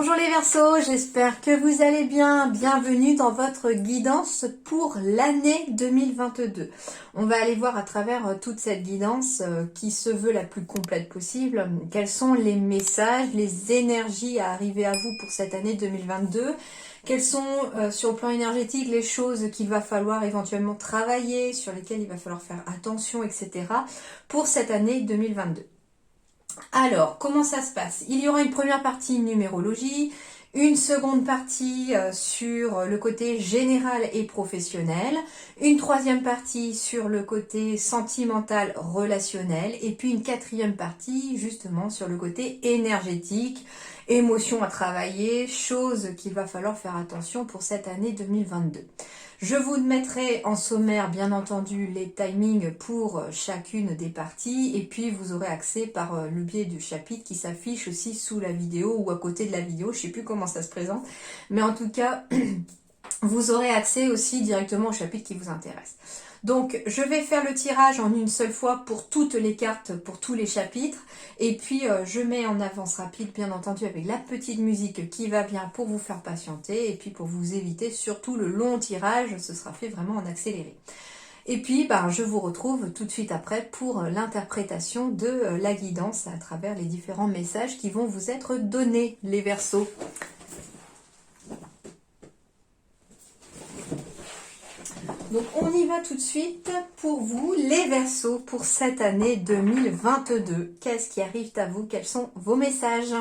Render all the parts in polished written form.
Bonjour les Verseaux, j'espère que vous allez bien. Bienvenue dans votre guidance pour l'année 2022. On va aller voir à travers toute cette guidance qui se veut la plus complète possible, quels sont les messages, les énergies à arriver à vous pour cette année 2022. Quelles sont sur le plan énergétique les choses qu'il va falloir éventuellement travailler, sur lesquelles il va falloir faire attention, etc. pour cette année 2022. Alors, comment ça se passe? Il y aura une première partie numérologie, une seconde partie sur le côté général et professionnel, une troisième partie sur le côté sentimental, relationnel, et puis une quatrième partie justement sur le côté énergétique, émotions à travailler, choses qu'il va falloir faire attention pour cette année 2022. Je vous mettrai en sommaire, bien entendu, les timings pour chacune des parties et puis vous aurez accès par le biais du chapitre qui s'affiche aussi sous la vidéo ou à côté de la vidéo. Je ne sais plus comment ça se présente, mais en tout cas, vous aurez accès aussi directement au chapitre qui vous intéresse. Donc, je vais faire le tirage en une seule fois pour toutes les cartes, pour tous les chapitres. Et puis, je mets en avance rapide, bien entendu, avec la petite musique qui va bien pour vous faire patienter. Et puis, pour vous éviter surtout le long tirage, ce sera fait vraiment en accéléré. Et puis, je vous retrouve tout de suite après pour l'interprétation de la guidance à travers les différents messages qui vont vous être donnés, les Verseaux. Donc on y va tout de suite pour vous, les Verseaux, pour cette année 2022. Qu'est-ce qui arrive à vous? Quels sont vos messages?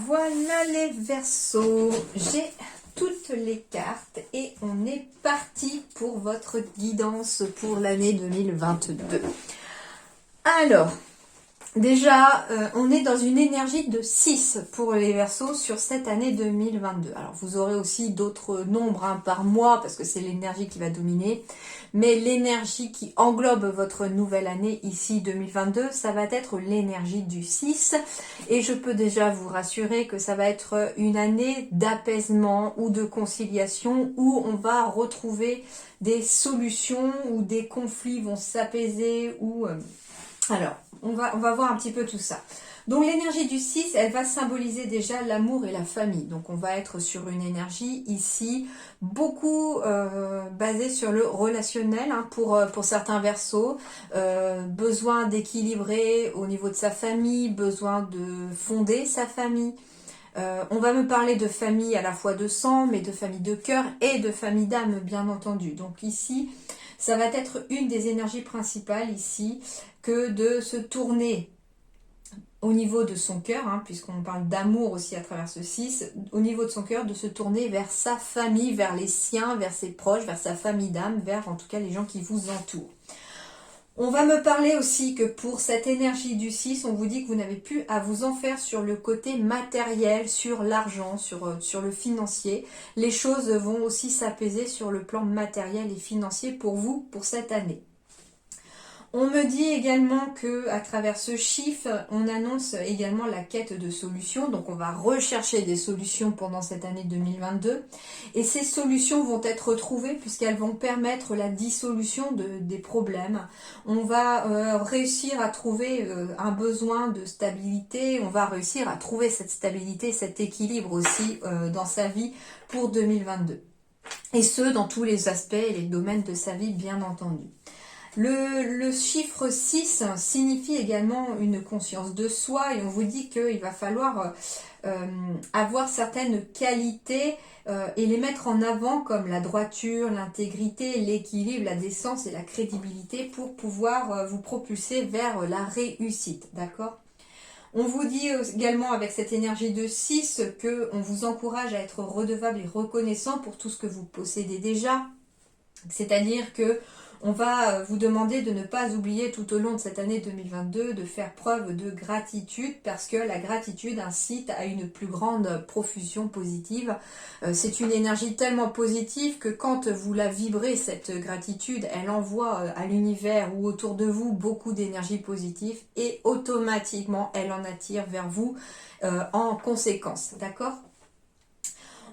Voilà les Verseaux, j'ai toutes les cartes et on est parti pour votre guidance pour l'année 2022. Alors, déjà, on est dans une énergie de 6 pour les Verseaux sur cette année 2022. Alors, vous aurez aussi d'autres nombres par mois parce que c'est l'énergie qui va dominer. Mais l'énergie qui englobe votre nouvelle année ici 2022, ça va être l'énergie du 6. Et je peux déjà vous rassurer que ça va être une année d'apaisement ou de conciliation où on va retrouver des solutions, où des conflits vont s'apaiser, ou... Alors, on va voir un petit peu tout ça. Donc l'énergie du 6, elle va symboliser déjà l'amour et la famille. Donc on va être sur une énergie ici beaucoup basée sur le relationnel pour certains Verseaux. Besoin d'équilibrer au niveau de sa famille, besoin de fonder sa famille. On va me parler de famille à la fois de sang, mais de famille de cœur et de famille d'âme, bien entendu. Donc ici, ça va être une des énergies principales ici que de se tourner au niveau de son cœur, puisqu'on parle d'amour aussi à travers ce 6, au niveau de son cœur, de se tourner vers sa famille, vers les siens, vers ses proches, vers sa famille d'âme, vers en tout cas les gens qui vous entourent. On va me parler aussi que pour cette énergie du 6, on vous dit que vous n'avez plus à vous en faire sur le côté matériel, sur l'argent, sur le financier. Les choses vont aussi s'apaiser sur le plan matériel et financier pour vous, pour cette année. On me dit également que à travers ce chiffre, on annonce également la quête de solutions. Donc on va rechercher des solutions pendant cette année 2022. Et ces solutions vont être trouvées puisqu'elles vont permettre la dissolution des problèmes. On va réussir à trouver un besoin de stabilité. On va réussir à trouver cette stabilité, cet équilibre aussi dans sa vie pour 2022. Et ce, dans tous les aspects et les domaines de sa vie, bien entendu. Le chiffre 6 signifie également une conscience de soi et on vous dit qu'il va falloir avoir certaines qualités et les mettre en avant comme la droiture, l'intégrité, l'équilibre, la décence et la crédibilité pour pouvoir vous propulser vers la réussite, d'accord? On vous dit également avec cette énergie de 6 que on vous encourage à être redevable et reconnaissant pour tout ce que vous possédez déjà. C'est-à-dire que on va vous demander de ne pas oublier tout au long de cette année 2022 de faire preuve de gratitude parce que la gratitude incite à une plus grande profusion positive. C'est une énergie tellement positive que quand vous la vibrez, cette gratitude, elle envoie à l'univers ou autour de vous beaucoup d'énergie positive et automatiquement elle en attire vers vous en conséquence. D'accord ?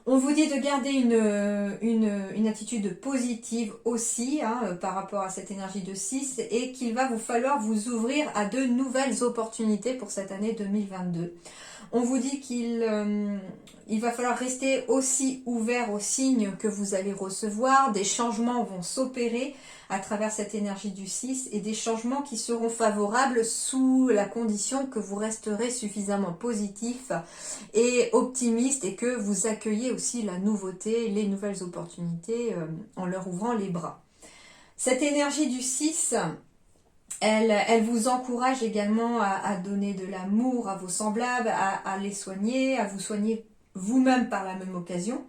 On vous dit de garder une attitude positive aussi par rapport à cette énergie de 6 et qu'il va vous falloir vous ouvrir à de nouvelles opportunités pour cette année 2022. On vous dit qu'il va falloir rester aussi ouvert aux signes que vous allez recevoir. Des changements vont s'opérer à travers cette énergie du 6 et des changements qui seront favorables sous la condition que vous resterez suffisamment positif et optimiste et que vous accueillez aussi la nouveauté, les nouvelles opportunités en leur ouvrant les bras. Cette énergie du 6... Elle vous encourage également à donner de l'amour à vos semblables, à les soigner, à vous soigner vous-même par la même occasion.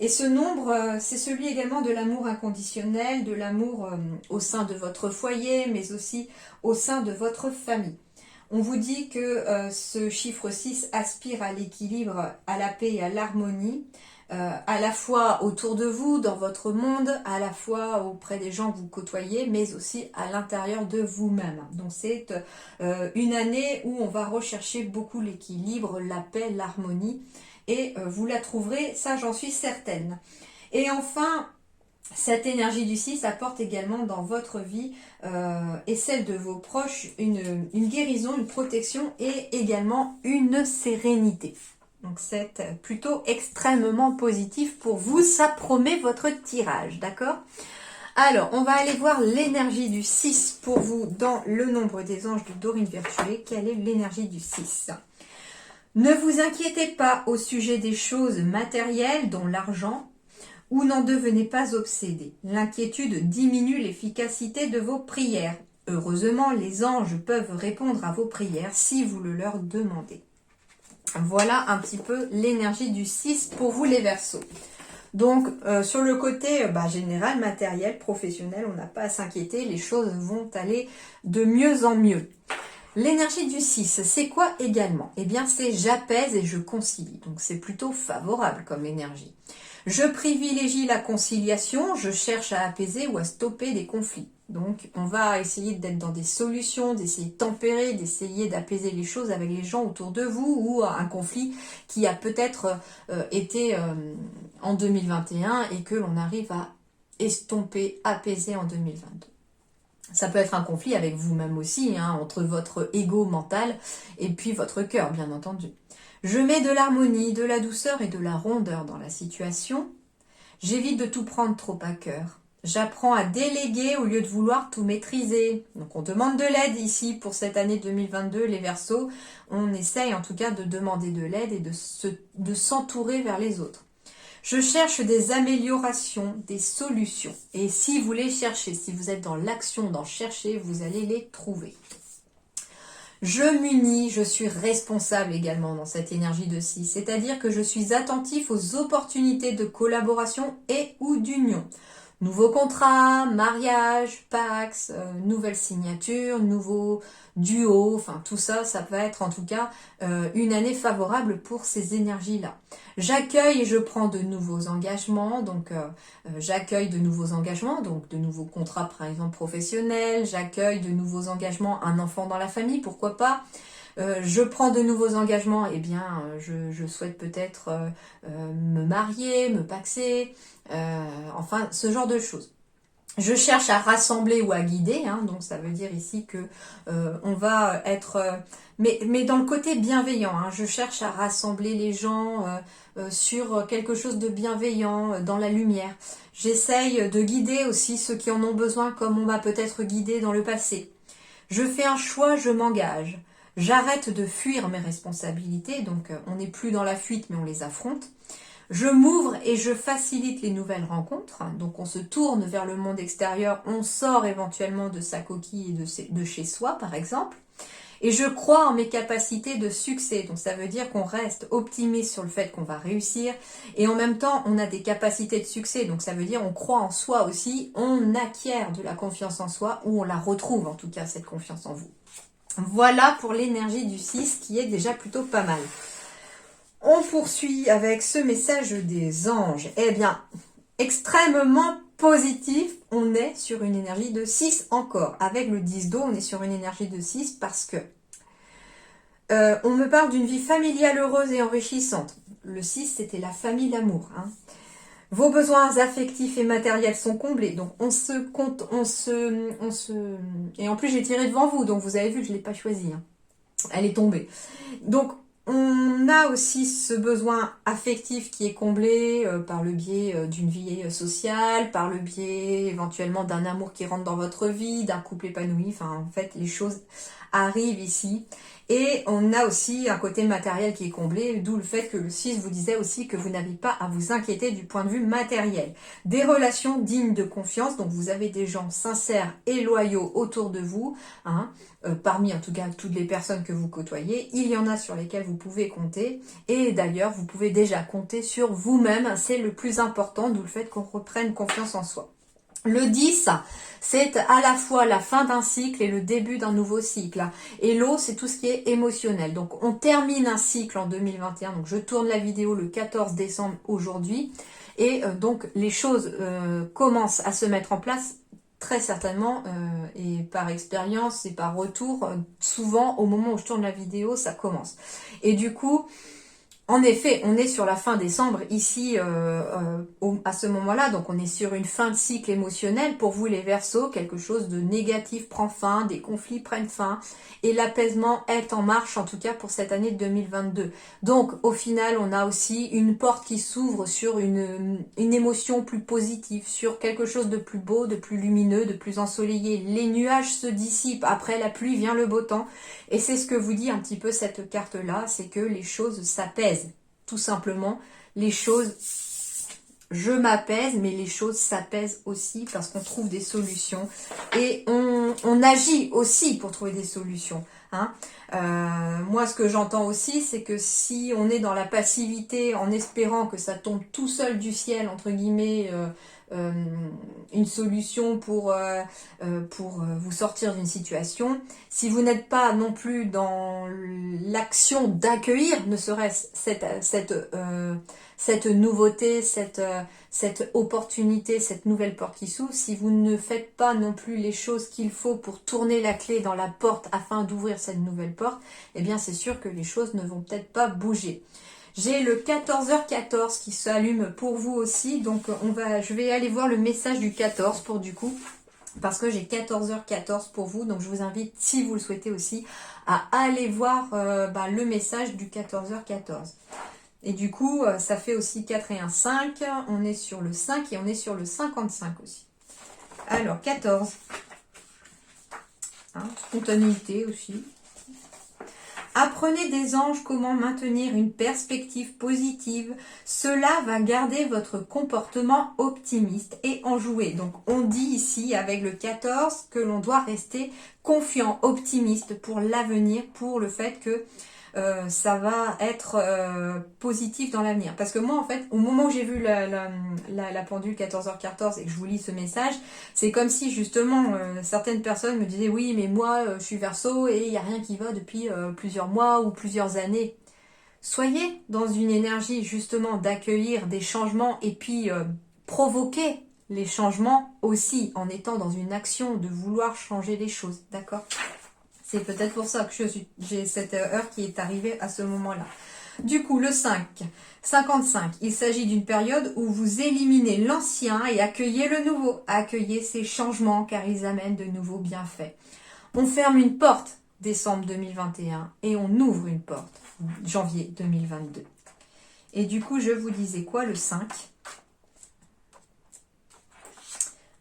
Et ce nombre, c'est celui également de l'amour inconditionnel, de l'amour au sein de votre foyer, mais aussi au sein de votre famille. On vous dit que ce chiffre 6 aspire à l'équilibre, à la paix et à l'harmonie, à la fois autour de vous, dans votre monde, à la fois auprès des gens que vous côtoyez, mais aussi à l'intérieur de vous-même. Donc c'est une année où on va rechercher beaucoup l'équilibre, la paix, l'harmonie, et vous la trouverez, ça j'en suis certaine. Et enfin, cette énergie du 6 apporte également dans votre vie et celle de vos proches une guérison, une protection et également une sérénité. Donc c'est plutôt extrêmement positif pour vous, ça promet votre tirage, d'accord? Alors, on va aller voir l'énergie du 6 pour vous dans le nombre des anges de Dorine Virtuée. Quelle est l'énergie du 6? Ne vous inquiétez pas au sujet des choses matérielles, dont l'argent, ou n'en devenez pas obsédé. L'inquiétude diminue l'efficacité de vos prières. Heureusement, les anges peuvent répondre à vos prières si vous le leur demandez. Voilà un petit peu l'énergie du 6 pour vous les Verseaux. Donc sur le côté général, matériel, professionnel, on n'a pas à s'inquiéter, les choses vont aller de mieux en mieux. L'énergie du 6, c'est quoi également? Eh bien c'est j'apaise et je concilie, donc c'est plutôt favorable comme énergie. Je privilégie la conciliation, je cherche à apaiser ou à stopper des conflits. Donc on va essayer d'être dans des solutions, d'essayer de tempérer, d'essayer d'apaiser les choses avec les gens autour de vous ou un conflit qui a peut-être été en 2021 et que l'on arrive à estomper, apaiser en 2022. Ça peut être un conflit avec vous-même aussi, entre votre ego mental et puis votre cœur, bien entendu. Je mets de l'harmonie, de la douceur et de la rondeur dans la situation. J'évite de tout prendre trop à cœur. J'apprends à déléguer au lieu de vouloir tout maîtriser. Donc on demande de l'aide ici pour cette année 2022, les Verseaux. On essaye en tout cas de demander de l'aide et de s'entourer vers les autres. Je cherche des améliorations, des solutions. Et si vous les cherchez, si vous êtes dans l'action d'en chercher, vous allez les trouver. Je m'unis, je suis responsable également dans cette énergie de 6, c'est-à-dire que je suis attentif aux opportunités de collaboration et ou d'union. Nouveaux contrats, mariage, pax, nouvelles signatures, nouveaux duos, enfin tout ça, ça va être en tout cas une année favorable pour ces énergies-là. J'accueille et je prends de nouveaux engagements, donc j'accueille de nouveaux engagements, donc de nouveaux contrats par exemple professionnels, j'accueille de nouveaux engagements, un enfant dans la famille, pourquoi pas. Je prends de nouveaux engagements, eh bien, je souhaite peut-être me marier, me paxer, enfin, ce genre de choses. Je cherche à rassembler ou à guider, donc ça veut dire ici que on va être, mais dans le côté bienveillant. Je cherche à rassembler les gens sur quelque chose de bienveillant, dans la lumière. J'essaye de guider aussi ceux qui en ont besoin, comme on m'a peut-être guidé dans le passé. Je fais un choix, je m'engage. J'arrête de fuir mes responsabilités, donc on n'est plus dans la fuite, mais on les affronte. Je m'ouvre et je facilite les nouvelles rencontres. Donc on se tourne vers le monde extérieur, on sort éventuellement de sa coquille et de chez soi, par exemple. Et je crois en mes capacités de succès. Donc ça veut dire qu'on reste optimiste sur le fait qu'on va réussir. Et en même temps, on a des capacités de succès. Donc ça veut dire on croit en soi aussi. On acquiert de la confiance en soi, ou on la retrouve en tout cas, cette confiance en vous. Voilà pour l'énergie du 6 qui est déjà plutôt pas mal. On poursuit avec ce message des anges. Eh bien, extrêmement positif, on est sur une énergie de 6 encore. Avec le 10 d'eau, on est sur une énergie de 6 parce que on me parle d'une vie familiale heureuse et enrichissante. Le 6, c'était la famille, l'amour. Hein. Vos besoins affectifs et matériels sont comblés. Donc, Et en plus, j'ai tiré devant vous, donc vous avez vu que je ne l'ai pas choisie. Hein. Elle est tombée. Donc, on a aussi ce besoin affectif qui est comblé par le biais d'une vie sociale, par le biais éventuellement d'un amour qui rentre dans votre vie, d'un couple épanoui. Enfin, en fait, les choses arrivent ici. Et on a aussi un côté matériel qui est comblé, d'où le fait que le 6 vous disait aussi que vous n'avez pas à vous inquiéter du point de vue matériel. Des relations dignes de confiance, donc vous avez des gens sincères et loyaux autour de vous, hein, parmi en tout cas toutes les personnes que vous côtoyez. Il y en a sur lesquelles vous pouvez compter, et d'ailleurs vous pouvez déjà compter sur vous-même, c'est le plus important, d'où le fait qu'on reprenne confiance en soi. Le 10, c'est à la fois la fin d'un cycle et le début d'un nouveau cycle. Et l'eau, c'est tout ce qui est émotionnel. Donc, on termine un cycle en 2021. Donc, je tourne la vidéo le 14 décembre aujourd'hui. Et donc, les choses commencent à se mettre en place très certainement. Et par expérience et par retour, souvent, au moment où je tourne la vidéo, ça commence. Et du coup... En effet, on est sur la fin décembre ici à ce moment-là, donc on est sur une fin de cycle émotionnel. Pour vous les Verseaux, quelque chose de négatif prend fin, des conflits prennent fin et l'apaisement est en marche, en tout cas pour cette année 2022. Donc au final, on a aussi une porte qui s'ouvre sur une émotion plus positive, sur quelque chose de plus beau, de plus lumineux, de plus ensoleillé. Les nuages se dissipent, après la pluie vient le beau temps. Et c'est ce que vous dit un petit peu cette carte-là, c'est que les choses s'apaisent. Tout simplement, les choses, je m'apaise, mais les choses s'apaisent aussi parce qu'on trouve des solutions. Et on agit aussi pour trouver des solutions. Hein. Moi, ce que j'entends aussi, c'est que si on est dans la passivité en espérant que ça tombe tout seul du ciel, entre guillemets, une solution pour vous sortir d'une situation, si vous n'êtes pas non plus dans l'action d'accueillir, ne serait-ce cette nouveauté, cette opportunité, cette nouvelle porte qui s'ouvre, si vous ne faites pas non plus les choses qu'il faut pour tourner la clé dans la porte afin d'ouvrir cette nouvelle porte, eh bien c'est sûr que les choses ne vont peut-être pas bouger. J'ai le 14h14 qui s'allume pour vous aussi, donc je vais aller voir le message du 14 pour du coup, parce que j'ai 14h14 pour vous, donc je vous invite, si vous le souhaitez aussi, à aller voir le message du 14h14. Et du coup, ça fait aussi 4 et 1, 5, on est sur le 5 et on est sur le 55 aussi. Alors, 14. Hein, spontanéité aussi. Apprenez des anges comment maintenir une perspective positive. Cela va garder votre comportement optimiste et enjoué. Donc on dit ici avec le 14 que l'on doit rester confiant, optimiste pour l'avenir, pour le fait que ça va être positif dans l'avenir. Parce que moi, en fait, au moment où j'ai vu la pendule 14h14 et que je vous lis ce message, c'est comme si justement certaines personnes me disaient oui, mais moi, je suis Verseau et il n'y a rien qui va depuis plusieurs mois ou plusieurs années. Soyez dans une énergie justement d'accueillir des changements et puis provoquer les changements aussi en étant dans une action de vouloir changer les choses. D'accord ? C'est peut-être pour ça que j'ai cette heure qui est arrivée à ce moment-là. Du coup, le 5, 55, il s'agit d'une période où vous éliminez l'ancien et accueillez le nouveau. Accueillez ces changements car ils amènent de nouveaux bienfaits. On ferme une porte, décembre 2021, et on ouvre une porte, janvier 2022. Et du coup, je vous disais quoi, le 5 ?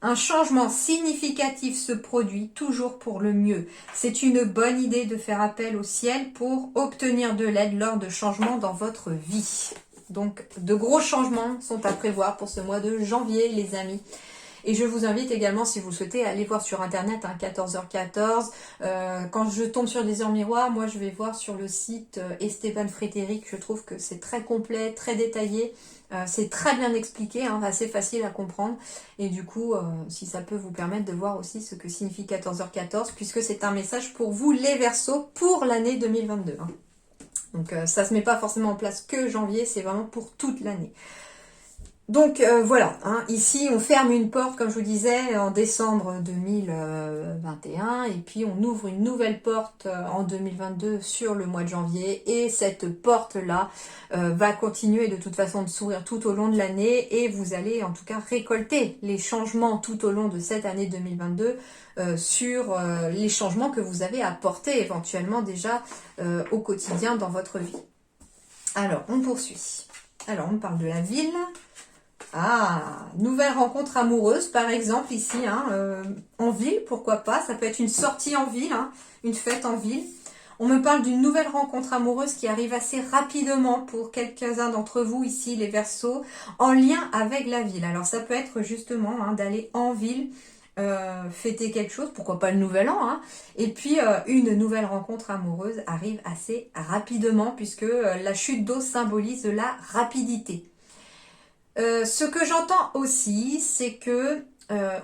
Un changement significatif se produit toujours pour le mieux. C'est une bonne idée de faire appel au ciel pour obtenir de l'aide lors de changements dans votre vie. Donc, de gros changements sont à prévoir pour ce mois de janvier, les amis. Et je vous invite également, si vous le souhaitez, à aller voir sur internet, 14h14. Quand je tombe sur des heures miroirs, moi je vais voir sur le site Esteban Frédéric. Je trouve que c'est très complet, très détaillé. C'est très bien expliqué, hein, assez facile à comprendre. Et du coup, si ça peut vous permettre de voir aussi ce que signifie 14h14, puisque c'est un message pour vous, les Verseaux, pour l'année 2022. Hein. Donc ça se met pas forcément en place que janvier, c'est vraiment pour toute l'année. Donc voilà, hein, ici on ferme une porte, comme je vous disais, en décembre 2021, et puis on ouvre une nouvelle porte en 2022 sur le mois de janvier, et cette porte-là va continuer de toute façon de s'ouvrir tout au long de l'année, et vous allez en tout cas récolter les changements tout au long de cette année 2022 sur les changements que vous avez apportés éventuellement déjà au quotidien dans votre vie. Alors, on poursuit. Alors, on parle de la ville. Ah, nouvelle rencontre amoureuse par exemple ici, hein, en ville, pourquoi pas, ça peut être une sortie en ville, hein, une fête en ville. On me parle d'une nouvelle rencontre amoureuse qui arrive assez rapidement pour quelques-uns d'entre vous ici, les Verseaux, en lien avec la ville. Alors ça peut être justement hein, d'aller en ville, fêter quelque chose, pourquoi pas le nouvel an, hein. Et puis une nouvelle rencontre amoureuse arrive assez rapidement puisque la chute d'eau symbolise la rapidité. Ce que j'entends aussi, c'est que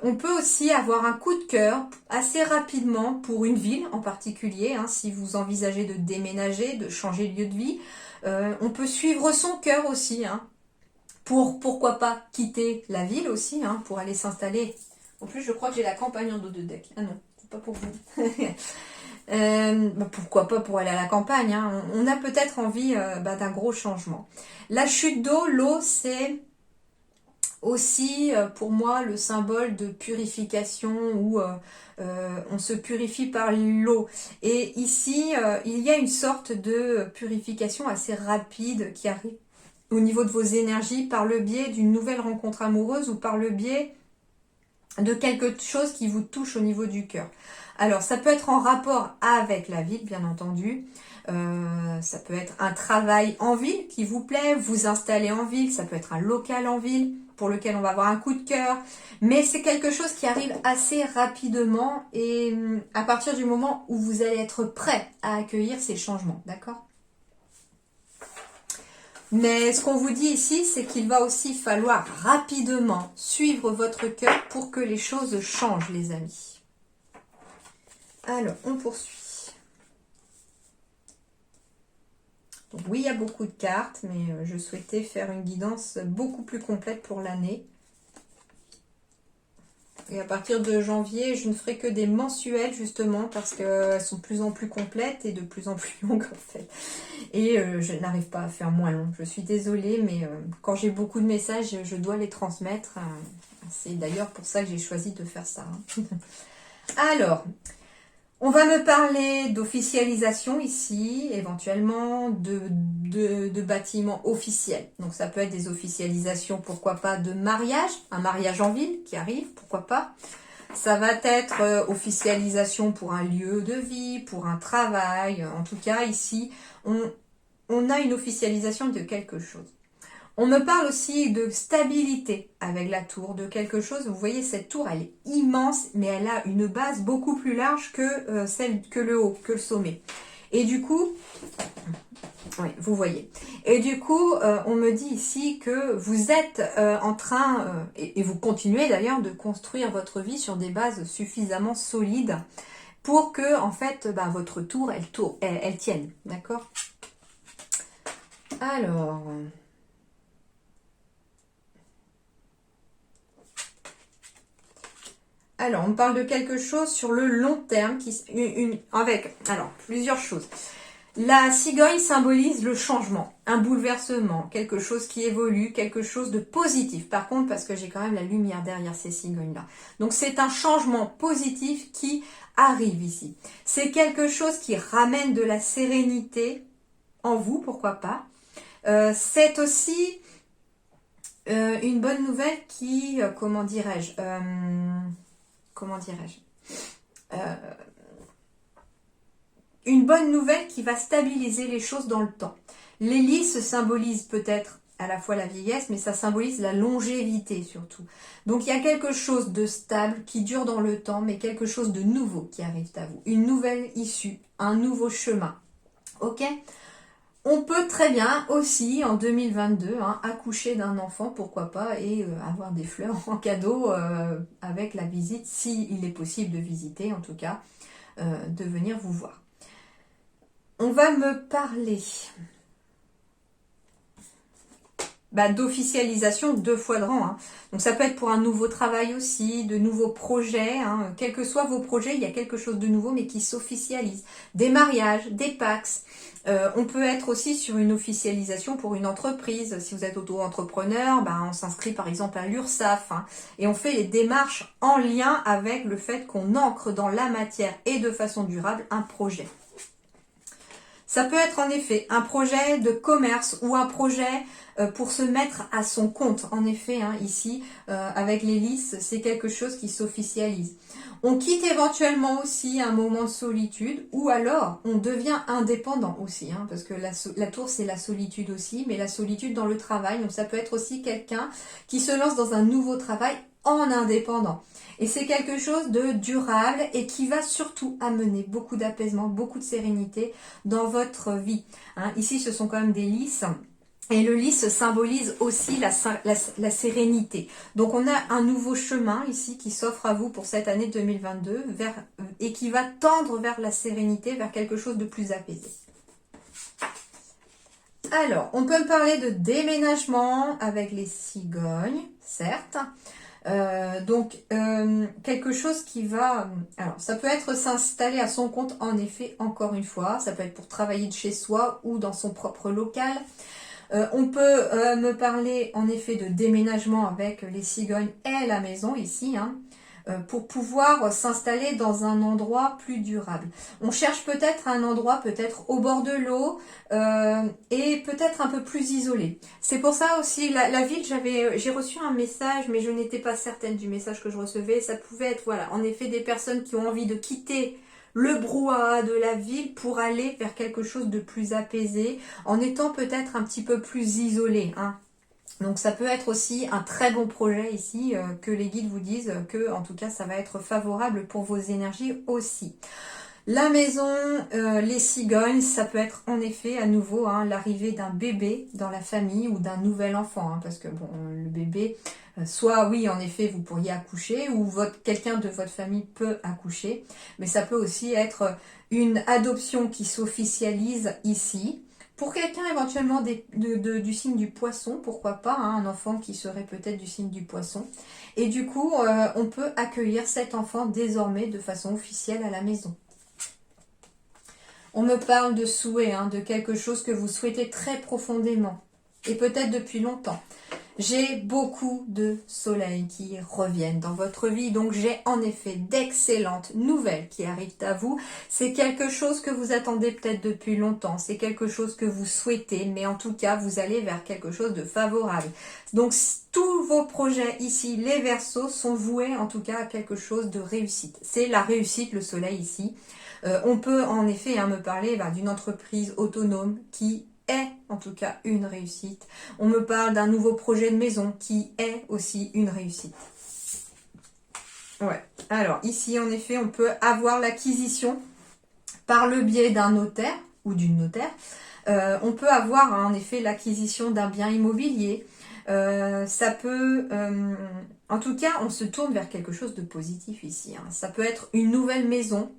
on peut aussi avoir un coup de cœur assez rapidement pour une ville en particulier, hein, si vous envisagez de déménager, de changer de lieu de vie. On peut suivre son cœur aussi, hein, pour pourquoi pas quitter la ville aussi, hein, pour aller s'installer. En plus, je crois que j'ai la campagne en dos de deck. Ah non, c'est pas pour vous. Pourquoi pas pour aller à la campagne, hein. On a peut-être envie d'un gros changement. La chute d'eau, l'eau, c'est aussi pour moi le symbole de purification où on se purifie par l'eau. Et ici, il y a une sorte de purification assez rapide qui arrive au niveau de vos énergies par le biais d'une nouvelle rencontre amoureuse ou par le biais de quelque chose qui vous touche au niveau du cœur. Alors, ça peut être en rapport avec la ville, bien entendu. Ça peut être un travail en ville qui vous plaît, vous installer en ville. Ça peut être un local en ville pour lequel on va avoir un coup de cœur. Mais c'est quelque chose qui arrive assez rapidement et à partir du moment où vous allez être prêt à accueillir ces changements. D'accord ? Mais ce qu'on vous dit ici, c'est qu'il va aussi falloir rapidement suivre votre cœur pour que les choses changent, les amis. Alors, on poursuit. Donc, oui, il y a beaucoup de cartes, mais je souhaitais faire une guidance beaucoup plus complète pour l'année. Et à partir de janvier, je ne ferai que des mensuels, justement, parce qu'elles sont de plus en plus complètes et de plus en plus longues, en fait. Et je n'arrive pas à faire moins long. Je suis désolée, mais quand j'ai beaucoup de messages, je dois les transmettre. C'est d'ailleurs pour ça que j'ai choisi de faire ça. Hein. Alors, on va me parler d'officialisation ici, éventuellement de bâtiments officiels. Donc ça peut être des officialisations, pourquoi pas, de mariage, un mariage en ville qui arrive, pourquoi pas. Ça va être officialisation pour un lieu de vie, pour un travail. En tout cas, ici, on a une officialisation de quelque chose. On me parle aussi de stabilité avec la tour, de quelque chose. Vous voyez, cette tour, elle est immense, mais elle a une base beaucoup plus large que celle que le haut, que le sommet. Et du coup, oui, vous voyez. Et du coup, on me dit ici que vous êtes en train, et vous continuez d'ailleurs, de construire votre vie sur des bases suffisamment solides pour que, en fait, votre tour, elle tienne. D'accord ? Alors... Alors, on parle de quelque chose sur le long terme, avec plusieurs choses. La cigogne symbolise le changement, un bouleversement, quelque chose qui évolue, quelque chose de positif. Par contre, parce que j'ai quand même la lumière derrière ces cigognes-là. Donc, c'est un changement positif qui arrive ici. C'est quelque chose qui ramène de la sérénité en vous, pourquoi pas. C'est aussi une bonne nouvelle qui, comment dirais-je, une bonne nouvelle qui va stabiliser les choses dans le temps. L'hélice symbolise peut-être à la fois la vieillesse, mais ça symbolise la longévité surtout. Donc il y a quelque chose de stable qui dure dans le temps, mais quelque chose de nouveau qui arrive à vous. Une nouvelle issue, un nouveau chemin. Ok ? On peut très bien aussi, en 2022, accoucher d'un enfant, pourquoi pas, et avoir des fleurs en cadeau avec la visite, s'il est possible de visiter, en tout cas, de venir vous voir. On va me parler d'officialisation 2 fois le rang. Donc ça peut être pour un nouveau travail aussi, de nouveaux projets. Quels que soient vos projets, il y a quelque chose de nouveau mais qui s'officialise. Des mariages, des PACS. On peut être aussi sur une officialisation pour une entreprise. Si vous êtes auto-entrepreneur, on s'inscrit par exemple à l'URSSAF. Et on fait les démarches en lien avec le fait qu'on ancre dans la matière et de façon durable un projet. Ça peut être en effet un projet de commerce ou un projet pour se mettre à son compte. En effet, ici, avec l'hélice, c'est quelque chose qui s'officialise. On quitte éventuellement aussi un moment de solitude ou alors on devient indépendant aussi. Parce que la tour, c'est la solitude aussi, mais la solitude dans le travail. Donc ça peut être aussi quelqu'un qui se lance dans un nouveau travail en indépendant. Et c'est quelque chose de durable et qui va surtout amener beaucoup d'apaisement, beaucoup de sérénité dans votre vie. Ici, ce sont quand même des lys. Et le lys symbolise aussi la sérénité. Donc on a un nouveau chemin ici qui s'offre à vous pour cette année 2022 et qui va tendre vers la sérénité, vers quelque chose de plus apaisé. Alors, on peut me parler de déménagement avec les cigognes, certes. Quelque chose qui va... Alors, ça peut être s'installer à son compte, en effet, encore une fois. Ça peut être pour travailler de chez soi ou dans son propre local. On peut me parler, en effet, de déménagement avec les cigognes et la maison, ici, pour pouvoir s'installer dans un endroit plus durable. On cherche peut-être un endroit peut-être au bord de l'eau et peut-être un peu plus isolé. C'est pour ça aussi, la ville, j'ai reçu un message, mais je n'étais pas certaine du message que je recevais. Ça pouvait être, voilà, en effet, des personnes qui ont envie de quitter le brouhaha de la ville pour aller vers quelque chose de plus apaisé, en étant peut-être un petit peu plus isolé, Donc ça peut être aussi un très bon projet ici, que les guides vous disent que en tout cas ça va être favorable pour vos énergies aussi. La maison, les cigognes, ça peut être en effet à nouveau l'arrivée d'un bébé dans la famille ou d'un nouvel enfant. Parce que bon, le bébé, soit oui en effet vous pourriez accoucher ou quelqu'un de votre famille peut accoucher. Mais ça peut aussi être une adoption qui s'officialise ici. Pour quelqu'un éventuellement du signe du poisson, pourquoi pas, un enfant qui serait peut-être du signe du poisson. Et du coup, on peut accueillir cet enfant désormais de façon officielle à la maison. On me parle de souhait, de quelque chose que vous souhaitez très profondément, et peut-être depuis longtemps. J'ai beaucoup de soleil qui reviennent dans votre vie, donc j'ai en effet d'excellentes nouvelles qui arrivent à vous. C'est quelque chose que vous attendez peut-être depuis longtemps, c'est quelque chose que vous souhaitez, mais en tout cas, vous allez vers quelque chose de favorable. Donc, tous vos projets ici, les Verseaux, sont voués en tout cas à quelque chose de réussite. C'est la réussite, le soleil ici. On peut en effet me parler d'une entreprise autonome qui est en tout cas une réussite. On me parle d'un nouveau projet de maison qui est aussi une réussite. Ouais. Alors ici en effet on peut avoir l'acquisition par le biais d'un notaire ou d'une notaire. On peut avoir en effet l'acquisition d'un bien immobilier. Ça peut, en tout cas, on se tourne vers quelque chose de positif ici. Ça peut être une nouvelle maison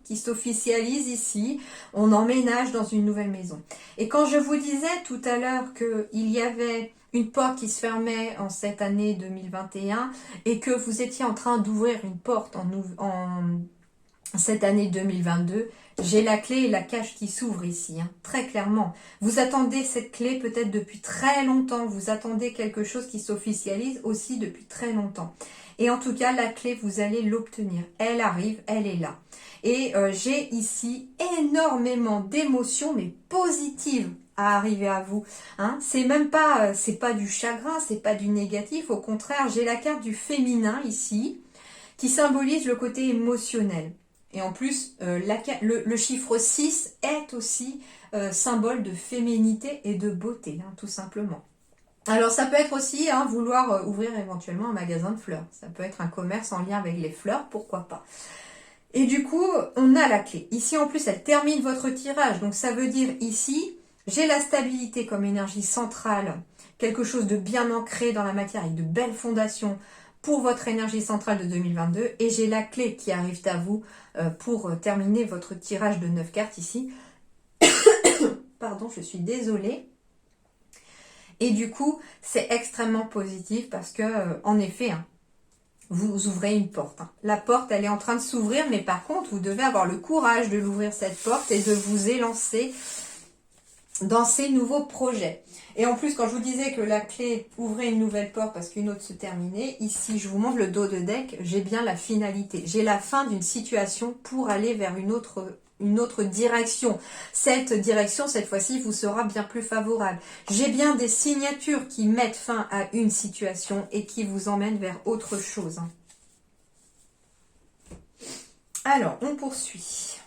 qui s'officialise ici. On emménage dans une nouvelle maison. Et quand je vous disais tout à l'heure qu'il y avait une porte qui se fermait en cette année 2021 et que vous étiez en train d'ouvrir une porte en cette année 2022, j'ai la clé et la cage qui s'ouvre ici, très clairement. Vous attendez cette clé peut-être depuis très longtemps, vous attendez quelque chose qui s'officialise aussi depuis très longtemps. Et en tout cas, la clé, vous allez l'obtenir. Elle arrive, elle est là. Et j'ai ici énormément d'émotions, mais positives, à arriver à vous. Hein. C'est même pas, c'est pas du chagrin, c'est pas du négatif. Au contraire, j'ai la carte du féminin ici, qui symbolise le côté émotionnel. Et en plus, le chiffre 6 est aussi symbole de féminité et de beauté, hein, tout simplement. Alors ça peut être aussi hein, vouloir ouvrir éventuellement un magasin de fleurs. Ça peut être un commerce en lien avec les fleurs, pourquoi pas. Et du coup, on a la clé. Ici, en plus, elle termine votre tirage. Donc ça veut dire ici, j'ai la stabilité comme énergie centrale, quelque chose de bien ancré dans la matière avec de belles fondations pour votre énergie centrale de 2022. Et j'ai la clé qui arrive à vous pour terminer votre tirage de 9 cartes ici. Pardon, je suis désolée. Et du coup, c'est extrêmement positif parce que, en effet, hein, vous ouvrez une porte. Hein. La porte, elle est en train de s'ouvrir, mais par contre, vous devez avoir le courage de l'ouvrir cette porte et de vous élancer dans ces nouveaux projets. Et en plus, quand je vous disais que la clé ouvrait une nouvelle porte parce qu'une autre se terminait, ici, je vous montre le dos de deck, j'ai bien la finalité. J'ai la fin d'une situation pour aller vers une autre direction. Cette direction, cette fois-ci, vous sera bien plus favorable. J'ai bien des signatures qui mettent fin à une situation et qui vous emmènent vers autre chose. Alors, on poursuit.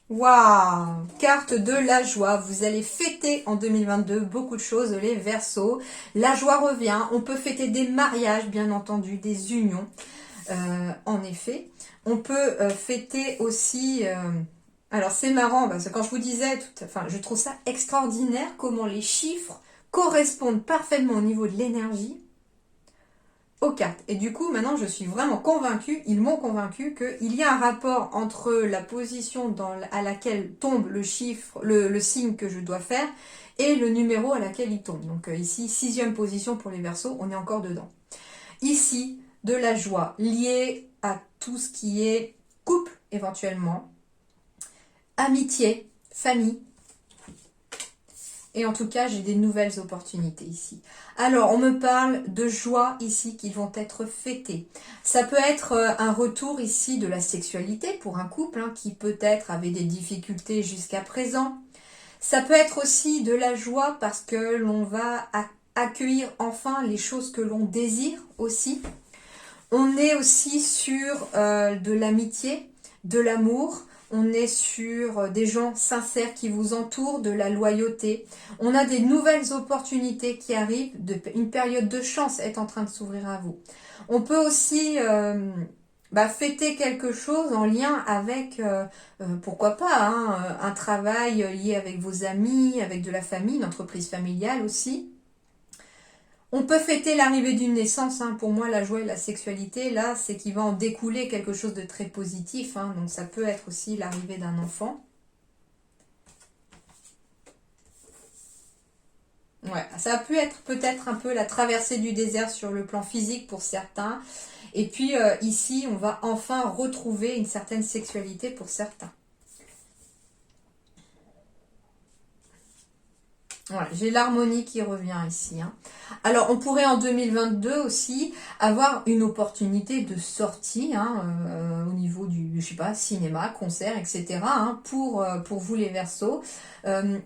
Waouh! Carte de la joie. Vous allez fêter en 2022 beaucoup de choses, les Verseaux. La joie revient. On peut fêter des mariages, bien entendu, des unions. En effet. On peut fêter aussi... alors, c'est marrant, parce que quand je vous disais... je trouve ça extraordinaire comment les chiffres correspondent parfaitement au niveau de l'énergie aux cartes. Et du coup, maintenant, je suis vraiment convaincue, ils m'ont convaincu qu'il y a un rapport entre la position à laquelle tombe le chiffre, le signe que je dois faire, et le numéro à laquelle il tombe. Donc ici, 6e position pour les Verseaux, on est encore dedans. Ici, de la joie liée à tout ce qui est couple, éventuellement, amitié, famille. Et en tout cas, j'ai des nouvelles opportunités ici. Alors, on me parle de joie ici qui vont être fêtées. Ça peut être un retour ici de la sexualité pour un couple hein, qui peut-être avait des difficultés jusqu'à présent. Ça peut être aussi de la joie parce que l'on va accueillir enfin les choses que l'on désire aussi. On est aussi sur de l'amitié, de l'amour. On est sur des gens sincères qui vous entourent, de la loyauté. On a des nouvelles opportunités qui arrivent, une période de chance est en train de s'ouvrir à vous. On peut aussi fêter quelque chose en lien avec, pourquoi pas, hein, un travail lié avec vos amis, avec de la famille, une entreprise familiale aussi. On peut fêter l'arrivée d'une naissance, hein. Pour moi la joie et la sexualité, là, c'est qu'il va en découler quelque chose de très positif, hein. Donc ça peut être aussi l'arrivée d'un enfant. Ouais, ça a pu être peut-être un peu la traversée du désert sur le plan physique pour certains. Et puis ici, on va enfin retrouver une certaine sexualité pour certains. Voilà, j'ai l'harmonie qui revient ici. Hein. Alors, on pourrait en 2022 aussi avoir une opportunité de sortie hein, au niveau du, je sais pas, cinéma, concert, etc. Hein, pour vous les Verseaux.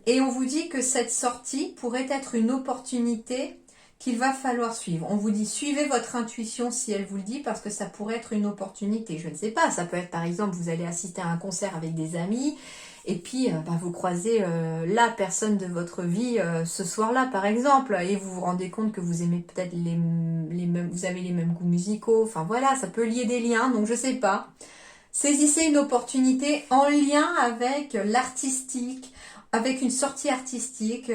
Et on vous dit que cette sortie pourrait être une opportunité qu'il va falloir suivre. On vous dit suivez votre intuition si elle vous le dit parce que ça pourrait être une opportunité. Je ne sais pas, ça peut être par exemple vous allez assister à un concert avec des amis et puis vous croisez la personne de votre vie ce soir-là par exemple et vous vous rendez compte que vous aimez peut-être les mêmes, vous avez les mêmes goûts musicaux. Enfin voilà, ça peut lier des liens, donc je sais pas. Saisissez une opportunité en lien avec l'artistique, avec une sortie artistique,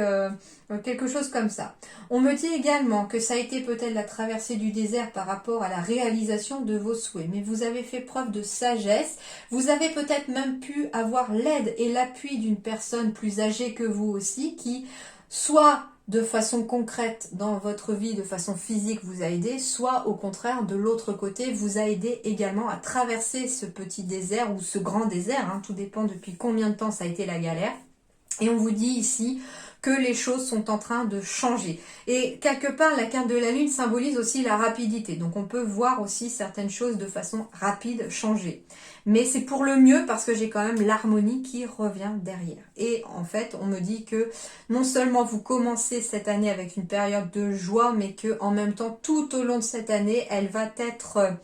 quelque chose comme ça. On me dit également que ça a été peut-être la traversée du désert par rapport à la réalisation de vos souhaits, mais vous avez fait preuve de sagesse, vous avez peut-être même pu avoir l'aide et l'appui d'une personne plus âgée que vous aussi, qui soit de façon concrète dans votre vie, de façon physique vous a aidé, soit au contraire de l'autre côté vous a aidé également à traverser ce petit désert ou ce grand désert, hein, tout dépend depuis combien de temps ça a été la galère. Et on vous dit ici que les choses sont en train de changer. Et quelque part, la carte de la lune symbolise aussi la rapidité. Donc on peut voir aussi certaines choses de façon rapide changer. Mais c'est pour le mieux parce que j'ai quand même l'harmonie qui revient derrière. Et en fait, on me dit que non seulement vous commencez cette année avec une période de joie, mais que en même temps, tout au long de cette année, elle va être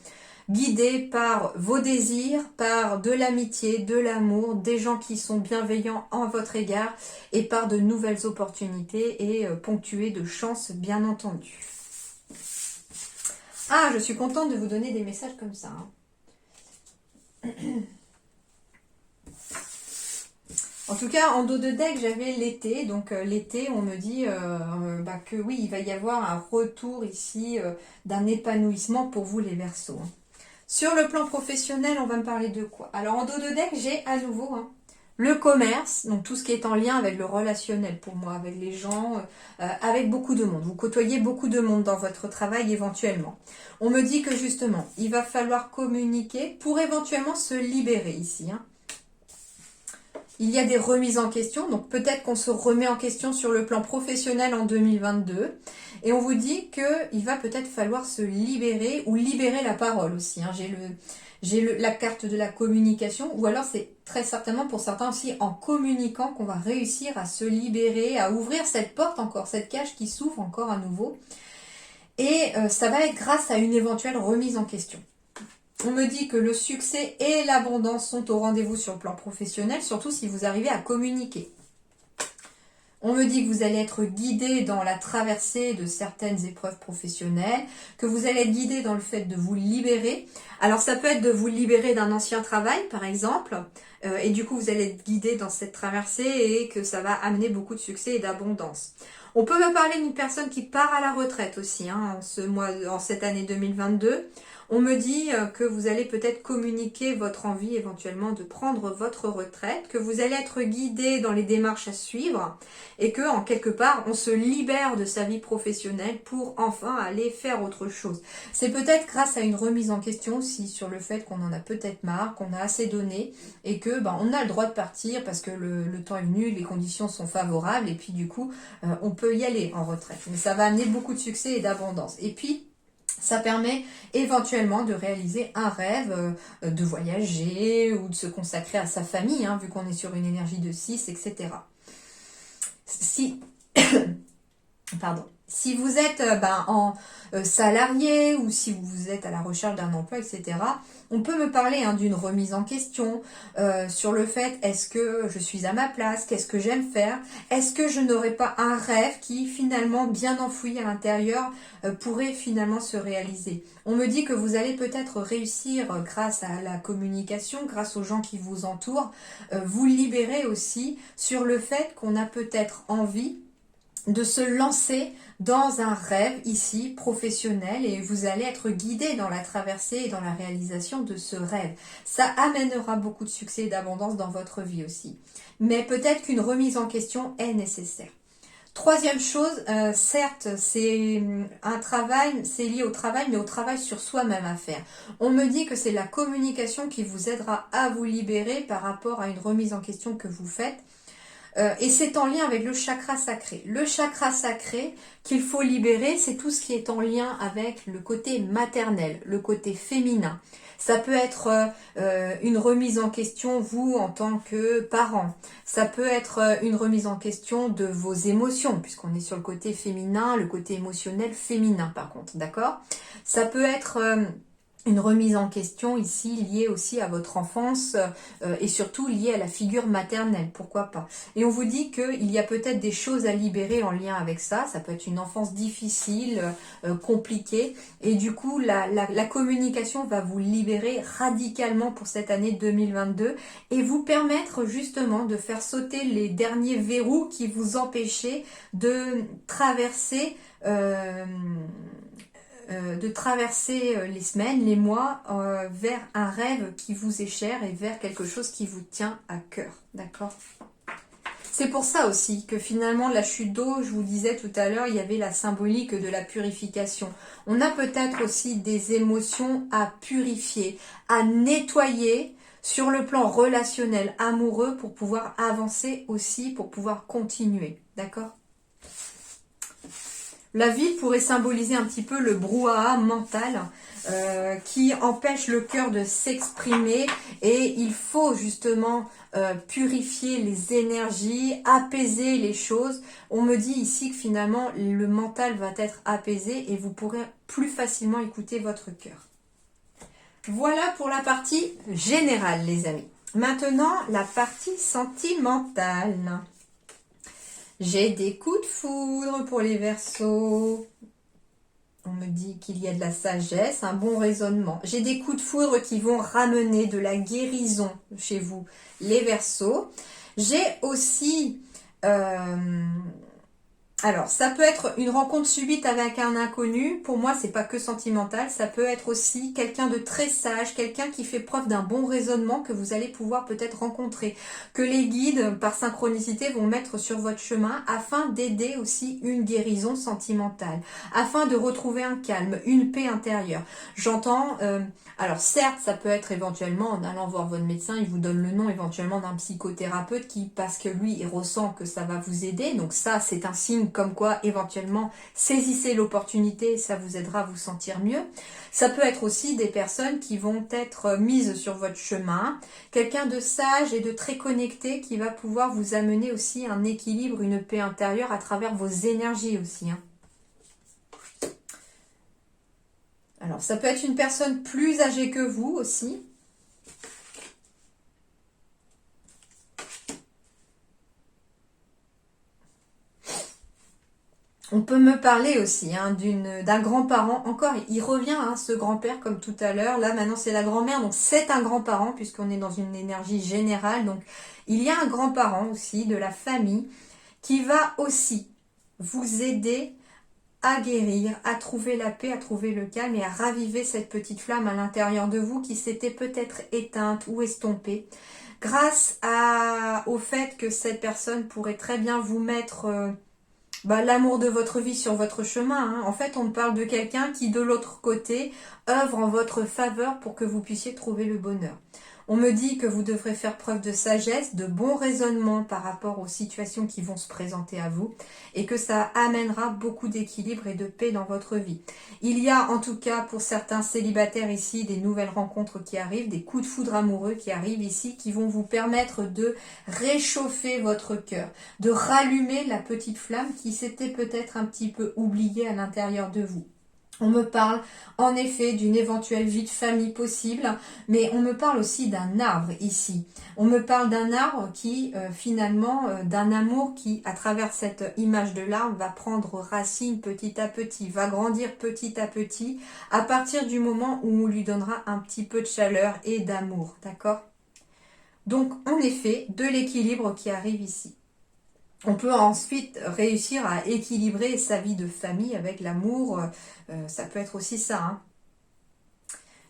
guidée par vos désirs, par de l'amitié, de l'amour, des gens qui sont bienveillants en votre égard et par de nouvelles opportunités et ponctuée de chance, bien entendu. Ah, je suis contente de vous donner des messages comme ça. En tout cas, en dos de deck, j'avais l'été. Donc l'été, on me dit que oui, il va y avoir un retour ici d'un épanouissement pour vous les Verseaux. Sur le plan professionnel, on va me parler de quoi? Alors en dos de deck, j'ai à nouveau le commerce, donc tout ce qui est en lien avec le relationnel pour moi, avec les gens, avec beaucoup de monde. Vous côtoyez beaucoup de monde dans votre travail éventuellement. On me dit que justement, il va falloir communiquer pour éventuellement se libérer ici. Il y a des remises en question, donc peut-être qu'on se remet en question sur le plan professionnel en 2022. Et on vous dit qu'il va peut-être falloir se libérer ou libérer la parole aussi. J'ai la carte de la communication, ou alors c'est très certainement pour certains aussi en communiquant qu'on va réussir à se libérer, à ouvrir cette porte encore, cette cage qui s'ouvre encore à nouveau. Et ça va être grâce à une éventuelle remise en question. On me dit que le succès et l'abondance sont au rendez-vous sur le plan professionnel, surtout si vous arrivez à communiquer. On me dit que vous allez être guidé dans la traversée de certaines épreuves professionnelles, que vous allez être guidé dans le fait de vous libérer. Alors ça peut être de vous libérer d'un ancien travail par exemple, et du coup vous allez être guidé dans cette traversée et que ça va amener beaucoup de succès et d'abondance. On peut me parler d'une personne qui part à la retraite aussi en cette année 2022. On me dit que vous allez peut-être communiquer votre envie éventuellement de prendre votre retraite, que vous allez être guidé dans les démarches à suivre et que en quelque part on se libère de sa vie professionnelle pour enfin aller faire autre chose. C'est peut-être grâce à une remise en question aussi sur le fait qu'on en a peut-être marre, qu'on a assez donné et que on a le droit de partir parce que le temps est venu, les conditions sont favorables et puis du coup on peut y aller en retraite. Mais ça va amener beaucoup de succès et d'abondance. Et puis ça permet éventuellement de réaliser un rêve, de voyager ou de se consacrer à sa famille, vu qu'on est sur une énergie de 6, etc. Si vous êtes en salarié ou si vous êtes à la recherche d'un emploi, etc., on peut me parler d'une remise en question sur le fait, est-ce que je suis à ma place, qu'est-ce que j'aime faire, est-ce que je n'aurais pas un rêve qui finalement bien enfoui à l'intérieur pourrait finalement se réaliser. On me dit que vous allez peut-être réussir grâce à la communication, grâce aux gens qui vous entourent, vous libérer aussi sur le fait qu'on a peut-être envie de se lancer dans un rêve ici professionnel et vous allez être guidé dans la traversée et dans la réalisation de ce rêve. Ça amènera beaucoup de succès et d'abondance dans votre vie aussi. Mais peut-être qu'une remise en question est nécessaire. Troisième chose, certes, c'est un travail, c'est lié au travail, mais au travail sur soi-même à faire. On me dit que c'est la communication qui vous aidera à vous libérer par rapport à une remise en question que vous faites. Et c'est en lien avec le chakra sacré. Le chakra sacré qu'il faut libérer, c'est tout ce qui est en lien avec le côté maternel, le côté féminin. Ça peut être une remise en question, vous, en tant que parent. Ça peut être une remise en question de vos émotions, puisqu'on est sur le côté féminin, le côté émotionnel féminin, par contre, d'accord? Ça peut être une remise en question ici liée aussi à votre enfance et surtout liée à la figure maternelle, pourquoi pas. Et on vous dit qu'il y a peut-être des choses à libérer en lien avec ça, ça peut être une enfance difficile, compliquée, et du coup la communication va vous libérer radicalement pour cette année 2022 et vous permettre justement de faire sauter les derniers verrous qui vous empêchaient de traverser les semaines, les mois vers un rêve qui vous est cher et vers quelque chose qui vous tient à cœur, d'accord? C'est pour ça aussi que finalement la chute d'eau, je vous disais tout à l'heure, il y avait la symbolique de la purification. On a peut-être aussi des émotions à purifier, à nettoyer sur le plan relationnel, amoureux, pour pouvoir avancer aussi, pour pouvoir continuer, d'accord? La ville pourrait symboliser un petit peu le brouhaha mental qui empêche le cœur de s'exprimer, et il faut justement purifier les énergies, apaiser les choses. On me dit ici que finalement le mental va être apaisé et vous pourrez plus facilement écouter votre cœur. Voilà pour la partie générale, les amis. Maintenant, la partie sentimentale. J'ai des coups de foudre pour les Verseaux. On me dit qu'il y a de la sagesse, un bon raisonnement. J'ai des coups de foudre qui vont ramener de la guérison chez vous, les Verseaux. J'ai aussi... alors, ça peut être une rencontre subite avec un inconnu. Pour moi, c'est pas que sentimental. Ça peut être aussi quelqu'un de très sage, quelqu'un qui fait preuve d'un bon raisonnement que vous allez pouvoir peut-être rencontrer, que les guides, par synchronicité, vont mettre sur votre chemin afin d'aider aussi une guérison sentimentale, afin de retrouver un calme, une paix intérieure. J'entends, alors certes, ça peut être éventuellement en allant voir votre médecin, il vous donne le nom éventuellement d'un psychothérapeute qui, parce que lui, il ressent que ça va vous aider. Donc ça, c'est un signe comme quoi éventuellement saisissez l'opportunité, ça vous aidera à vous sentir mieux. Ça peut être aussi des personnes qui vont être mises sur votre chemin, quelqu'un de sage et de très connecté qui va pouvoir vous amener aussi un équilibre, une paix intérieure à travers vos énergies aussi. Alors ça peut être une personne plus âgée que vous aussi. On peut me parler aussi d'un grand-parent. Encore, il revient, ce grand-père comme tout à l'heure. Là, maintenant, c'est la grand-mère. Donc, c'est un grand-parent puisqu'on est dans une énergie générale. Donc, il y a un grand-parent aussi de la famille qui va aussi vous aider à guérir, à trouver la paix, à trouver le calme et à raviver cette petite flamme à l'intérieur de vous qui s'était peut-être éteinte ou estompée. Grâce au fait que cette personne pourrait très bien vous mettre... l'amour de votre vie sur votre chemin. En fait, on parle de quelqu'un qui, de l'autre côté, œuvre en votre faveur pour que vous puissiez trouver le bonheur. On me dit que vous devrez faire preuve de sagesse, de bon raisonnement par rapport aux situations qui vont se présenter à vous et que ça amènera beaucoup d'équilibre et de paix dans votre vie. Il y a en tout cas pour certains célibataires ici des nouvelles rencontres qui arrivent, des coups de foudre amoureux qui arrivent ici qui vont vous permettre de réchauffer votre cœur, de rallumer la petite flamme qui s'était peut-être un petit peu oubliée à l'intérieur de vous. On me parle en effet d'une éventuelle vie de famille possible, mais on me parle aussi d'un arbre ici. On me parle d'un arbre qui finalement, d'un amour qui, à travers cette image de l'arbre, va prendre racine petit à petit, va grandir petit à partir du moment où on lui donnera un petit peu de chaleur et d'amour, d'accord ? Donc, en effet, de l'équilibre qui arrive ici. On peut ensuite réussir à équilibrer sa vie de famille avec l'amour. Ça peut être aussi ça.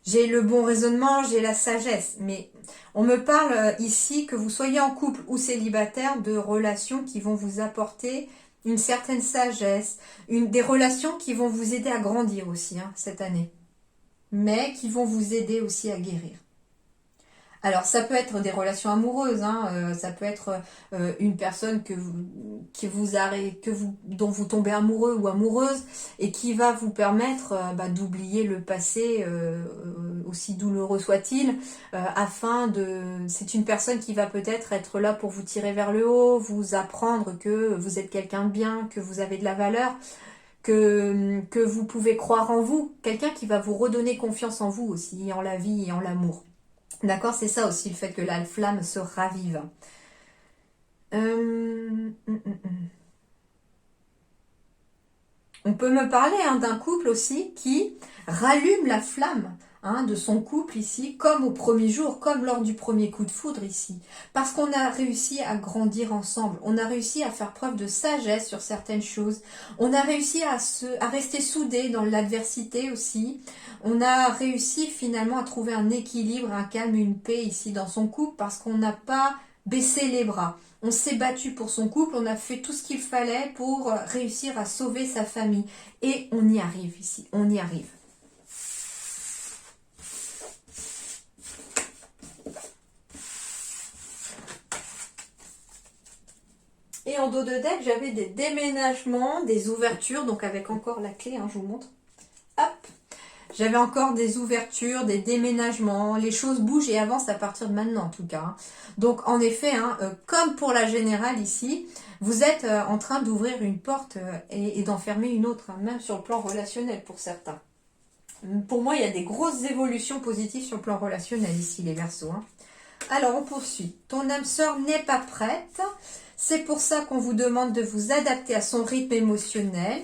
J'ai le bon raisonnement, j'ai la sagesse. Mais on me parle ici, que vous soyez en couple ou célibataire, de relations qui vont vous apporter une certaine sagesse. Des relations qui vont vous aider à grandir aussi cette année. Mais qui vont vous aider aussi à guérir. Alors, ça peut être des relations amoureuses, ça peut être une personne dont vous tombez amoureux ou amoureuse et qui va vous permettre d'oublier le passé, aussi douloureux soit-il, c'est une personne qui va peut-être être là pour vous tirer vers le haut, vous apprendre que vous êtes quelqu'un de bien, que vous avez de la valeur, que vous pouvez croire en vous, quelqu'un qui va vous redonner confiance en vous aussi, en la vie et en l'amour. D'accord, c'est ça aussi le fait que la flamme se ravive. On peut me parler d'un couple aussi qui rallume la flamme de son couple ici, comme au premier jour, comme lors du premier coup de foudre ici. Parce qu'on a réussi à grandir ensemble, on a réussi à faire preuve de sagesse sur certaines choses, on a réussi à rester soudés dans l'adversité aussi, on a réussi finalement à trouver un équilibre, un calme, une paix ici dans son couple parce qu'on n'a pas baissé les bras. On s'est battu pour son couple, on a fait tout ce qu'il fallait pour réussir à sauver sa famille. Et on y arrive ici, on y arrive. Et en dos de deck, j'avais des déménagements, des ouvertures, donc avec encore la clé, hein, je vous montre. Hop! J'avais encore des ouvertures, des déménagements, les choses bougent et avancent à partir de maintenant en tout cas, hein. Donc en effet, hein, comme pour la générale ici, vous êtes en train d'ouvrir une porte et d'en fermer une autre, hein, même sur le plan relationnel pour certains. Pour moi, il y a des grosses évolutions positives sur le plan relationnel ici, les Verseaux, hein. Alors, on poursuit. Ton âme sœur n'est pas prête. C'est pour ça qu'on vous demande de vous adapter à son rythme émotionnel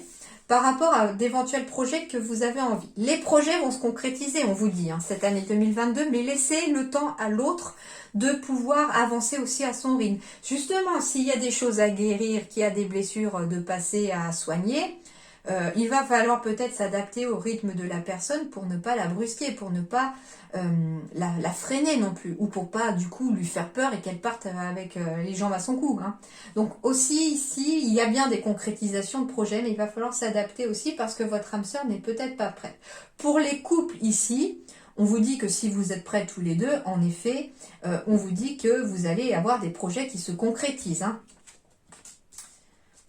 par rapport à d'éventuels projets que vous avez envie. Les projets vont se concrétiser, on vous dit, hein, cette année 2022, mais laissez le temps à l'autre de pouvoir avancer aussi à son rythme. Justement, s'il y a des choses à guérir, qu'il y a des blessures de passé à soigner, il va falloir peut-être s'adapter au rythme de la personne pour ne pas la brusquer, pour ne pas la freiner non plus, ou pour pas du coup lui faire peur et qu'elle parte avec les jambes à son cou, hein. Donc aussi ici, il y a bien des concrétisations de projets, mais il va falloir s'adapter aussi parce que votre âme sœur n'est peut-être pas prête. Pour les couples ici, on vous dit que si vous êtes prêts tous les deux, en effet, on vous dit que vous allez avoir des projets qui se concrétisent, hein.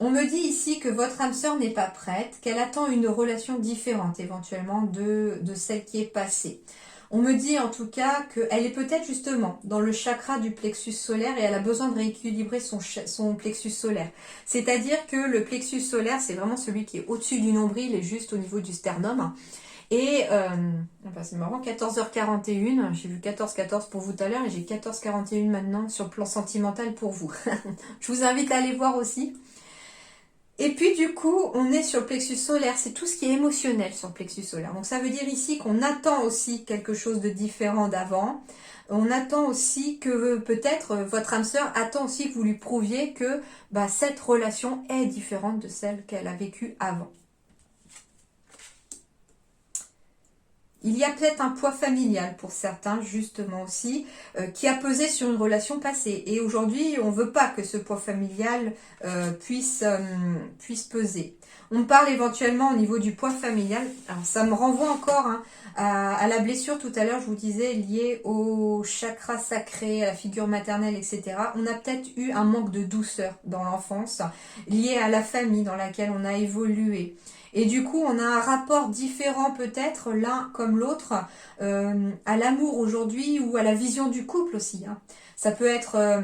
On me dit ici que votre âme sœur n'est pas prête, qu'elle attend une relation différente éventuellement de celle qui est passée. On me dit en tout cas qu'elle est peut-être justement dans le chakra du plexus solaire et elle a besoin de rééquilibrer son plexus solaire. C'est-à-dire que le plexus solaire, c'est vraiment celui qui est au-dessus du nombril et juste au niveau du sternum. Et c'est marrant, 14h41, j'ai vu 14h14 pour vous tout à l'heure et j'ai 14h41 maintenant sur le plan sentimental pour vous. Je vous invite à aller voir aussi. Et puis du coup, on est sur le plexus solaire, c'est tout ce qui est émotionnel sur le plexus solaire. Donc ça veut dire ici qu'on attend aussi quelque chose de différent d'avant. On attend aussi que peut-être votre âme sœur attend aussi que vous lui prouviez que cette relation est différente de celle qu'elle a vécue avant. Il y a peut-être un poids familial pour certains, justement aussi, qui a pesé sur une relation passée. Et aujourd'hui, on ne veut pas que ce poids familial puisse peser. On parle éventuellement au niveau du poids familial. Alors, ça me renvoie encore à la blessure tout à l'heure, je vous disais, liée au chakra sacré, à la figure maternelle, etc. On a peut-être eu un manque de douceur dans l'enfance, lié à la famille dans laquelle on a évolué. Et du coup, on a un rapport différent peut-être l'un comme l'autre à l'amour aujourd'hui ou à la vision du couple aussi, hein. Ça peut être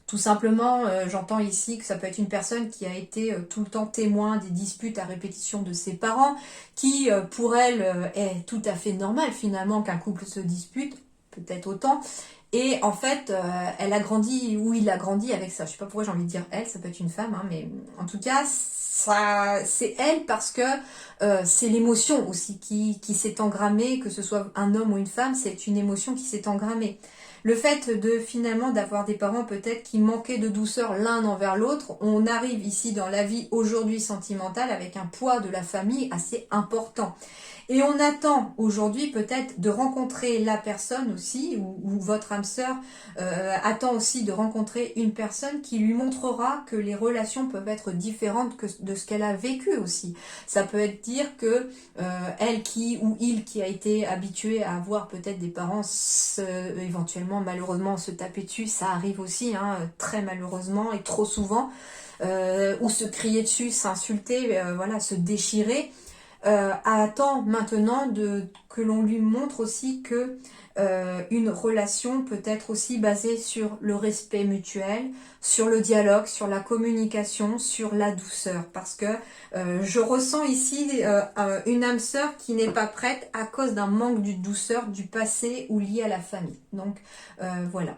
tout simplement, j'entends ici que ça peut être une personne qui a été tout le temps témoin des disputes à répétition de ses parents, qui pour elle est tout à fait normal finalement qu'un couple se dispute, peut-être autant. Et en fait, elle a grandi, ou il a grandi avec ça. Je sais pas pourquoi j'ai envie de dire elle, ça peut être une femme, hein, mais en tout cas, ça, c'est elle parce que c'est l'émotion aussi qui s'est engrammée, que ce soit un homme ou une femme, c'est une émotion qui s'est engrammée. Le fait de finalement d'avoir des parents peut-être qui manquaient de douceur l'un envers l'autre, on arrive ici dans la vie aujourd'hui sentimentale avec un poids de la famille assez important. Et on attend aujourd'hui peut-être de rencontrer la personne aussi, ou votre âme sœur attend aussi de rencontrer une personne qui lui montrera que les relations peuvent être différentes de ce qu'elle a vécu aussi. Ça peut être dire que elle ou il qui a été habitué à avoir peut-être des parents éventuellement malheureusement se taper dessus, ça arrive aussi, hein, très malheureusement et trop souvent, ou se crier dessus, s'insulter, voilà, se déchirer. Attend maintenant que l'on lui montre aussi que une relation peut être aussi basée sur le respect mutuel, sur le dialogue, sur la communication, sur la douceur. Parce que je ressens ici une âme sœur qui n'est pas prête à cause d'un manque de douceur du passé ou lié à la famille. Donc voilà.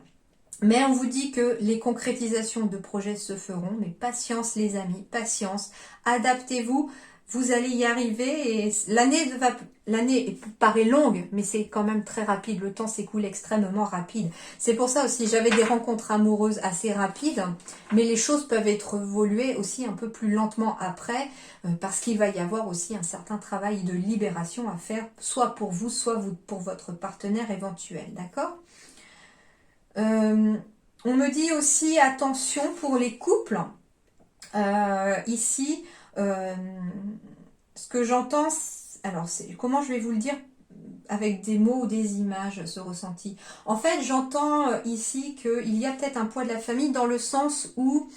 Mais on vous dit que les concrétisations de projets se feront, mais patience les amis, patience, adaptez-vous. Vous allez y arriver et l'année paraît longue, mais c'est quand même très rapide. Le temps s'écoule extrêmement rapide. C'est pour ça aussi, j'avais des rencontres amoureuses assez rapides, mais les choses peuvent être évoluées aussi un peu plus lentement après, parce qu'il va y avoir aussi un certain travail de libération à faire, soit pour vous, soit pour votre partenaire éventuel, d'accord ? On me dit aussi attention pour les couples. Ici, ce que j'entends, alors comment je vais vous le dire avec des mots ou des images, ce ressenti. En fait, j'entends ici qu'il y a peut-être un poids de la famille dans le sens où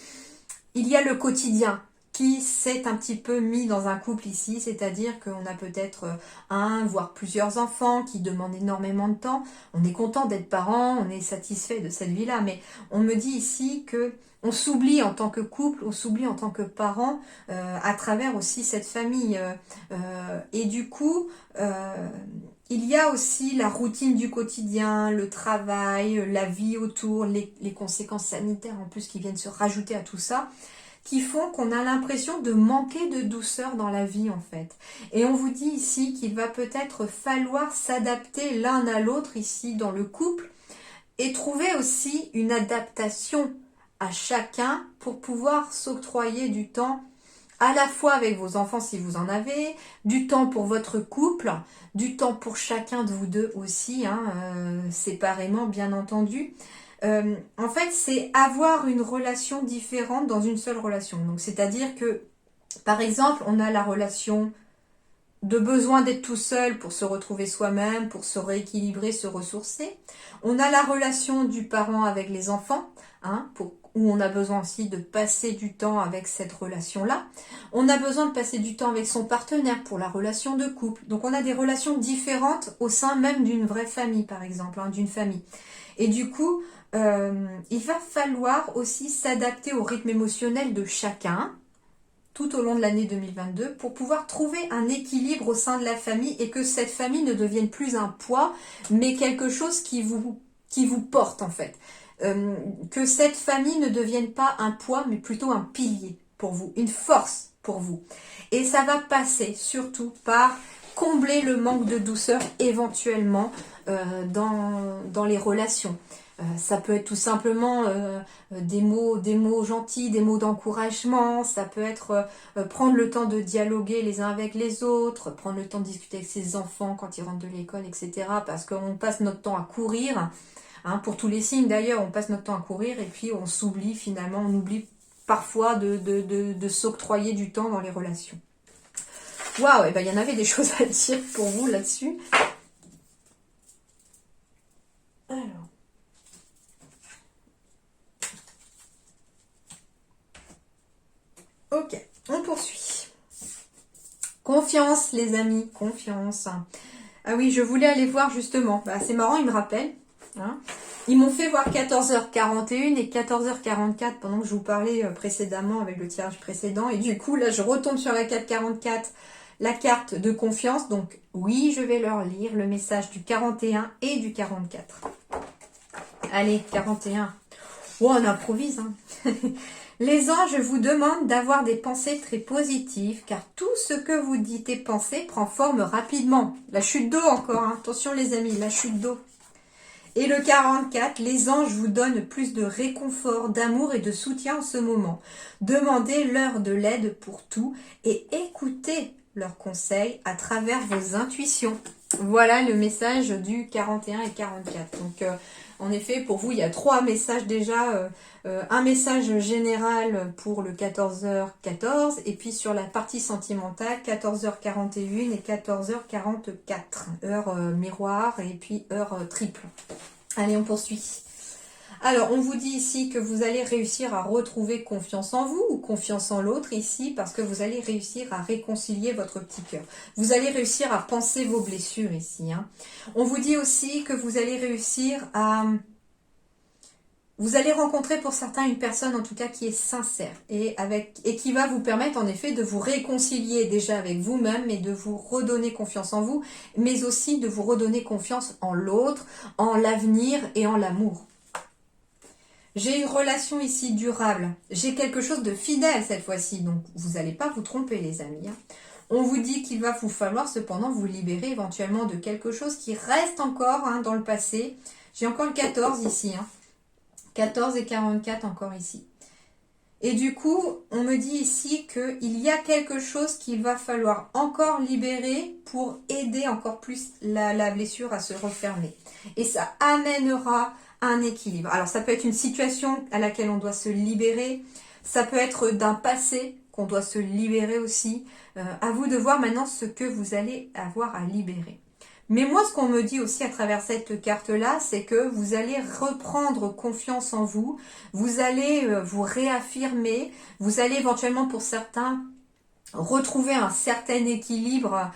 il y a le quotidien qui s'est un petit peu mis dans un couple ici, c'est-à-dire qu'on a peut-être un, voire plusieurs enfants qui demandent énormément de temps. On est content d'être parent, on est satisfait de cette vie-là, mais on me dit ici que on s'oublie en tant que couple, on s'oublie en tant que parent à travers aussi cette famille. Et du coup, il y a aussi la routine du quotidien, le travail, la vie autour, les conséquences sanitaires en plus qui viennent se rajouter à tout ça, qui font qu'on a l'impression de manquer de douceur dans la vie en fait. Et on vous dit ici qu'il va peut-être falloir s'adapter l'un à l'autre ici dans le couple et trouver aussi une adaptation à chacun pour pouvoir s'octroyer du temps à la fois avec vos enfants si vous en avez, du temps pour votre couple, du temps pour chacun de vous deux aussi, séparément bien entendu. En fait, c'est avoir une relation différente dans une seule relation. Donc, c'est-à-dire que, par exemple, on a la relation de besoin d'être tout seul pour se retrouver soi-même, pour se rééquilibrer, se ressourcer. On a la relation du parent avec les enfants, où on a besoin aussi de passer du temps avec cette relation-là. On a besoin de passer du temps avec son partenaire pour la relation de couple. Donc on a des relations différentes au sein même d'une vraie famille, par exemple, d'une famille. Et du coup, il va falloir aussi s'adapter au rythme émotionnel de chacun, tout au long de l'année 2022 pour pouvoir trouver un équilibre au sein de la famille et que cette famille ne devienne plus un poids, mais quelque chose qui vous porte en fait. Que cette famille ne devienne pas un poids, mais plutôt un pilier pour vous, une force pour vous. Et ça va passer surtout par combler le manque de douceur éventuellement dans les relations. Ça peut être tout simplement des mots gentils, des mots d'encouragement, ça peut être prendre le temps de dialoguer les uns avec les autres, prendre le temps de discuter avec ses enfants quand ils rentrent de l'école, etc. Parce qu'on passe notre temps à courir, pour tous les signes d'ailleurs, on passe notre temps à courir et puis on s'oublie finalement, on oublie parfois de s'octroyer du temps dans les relations. Waouh, et ben il y en avait des choses à dire pour vous là-dessus. Alors. Ok, on poursuit. Confiance, les amis, confiance. Ah oui, je voulais aller voir justement. C'est marrant, ils me rappellent. Ils m'ont fait voir 14h41 et 14h44 pendant que je vous parlais précédemment avec le tirage précédent. Et du coup, là, je retombe sur la 444, la carte de confiance. Donc, oui, je vais leur lire le message du 41 et du 44. Allez, 41. Oh, on improvise, Les anges vous demandent d'avoir des pensées très positives, car tout ce que vous dites et pensez prend forme rapidement. La chute d'eau encore, attention les amis, la chute d'eau. Et le 44, les anges vous donnent plus de réconfort, d'amour et de soutien en ce moment. Demandez-leur de l'aide pour tout et écoutez leurs conseils à travers vos intuitions. Voilà le message du 41 et 44. Donc, en effet, pour vous, il y a 3 messages déjà. Un message général pour le 14h14 et puis sur la partie sentimentale, 14h41 et 14h44. Heure miroir et puis heure triple. Allez, on poursuit. Alors, on vous dit ici que vous allez réussir à retrouver confiance en vous ou confiance en l'autre ici parce que vous allez réussir à réconcilier votre petit cœur. Vous allez réussir à penser vos blessures ici. On vous dit aussi que vous allez réussir à... Vous allez rencontrer pour certains une personne en tout cas qui est sincère et qui va vous permettre en effet de vous réconcilier déjà avec vous-même et de vous redonner confiance en vous, mais aussi de vous redonner confiance en l'autre, en l'avenir et en l'amour. J'ai une relation ici durable, j'ai quelque chose de fidèle cette fois-ci, donc vous n'allez pas vous tromper les amis. On vous dit qu'il va vous falloir cependant vous libérer éventuellement de quelque chose qui reste encore dans le passé. J'ai encore le 14 ici, 14 et 44 encore ici. Et du coup, on me dit ici qu'il y a quelque chose qu'il va falloir encore libérer pour aider encore plus la blessure à se refermer. Et ça amènera un équilibre. Alors ça peut être une situation à laquelle on doit se libérer. Ça peut être d'un passé qu'on doit se libérer aussi. À vous de voir maintenant ce que vous allez avoir à libérer. Mais moi, ce qu'on me dit aussi à travers cette carte-là, c'est que vous allez reprendre confiance en vous, vous allez vous réaffirmer, vous allez éventuellement pour certains retrouver un certain équilibre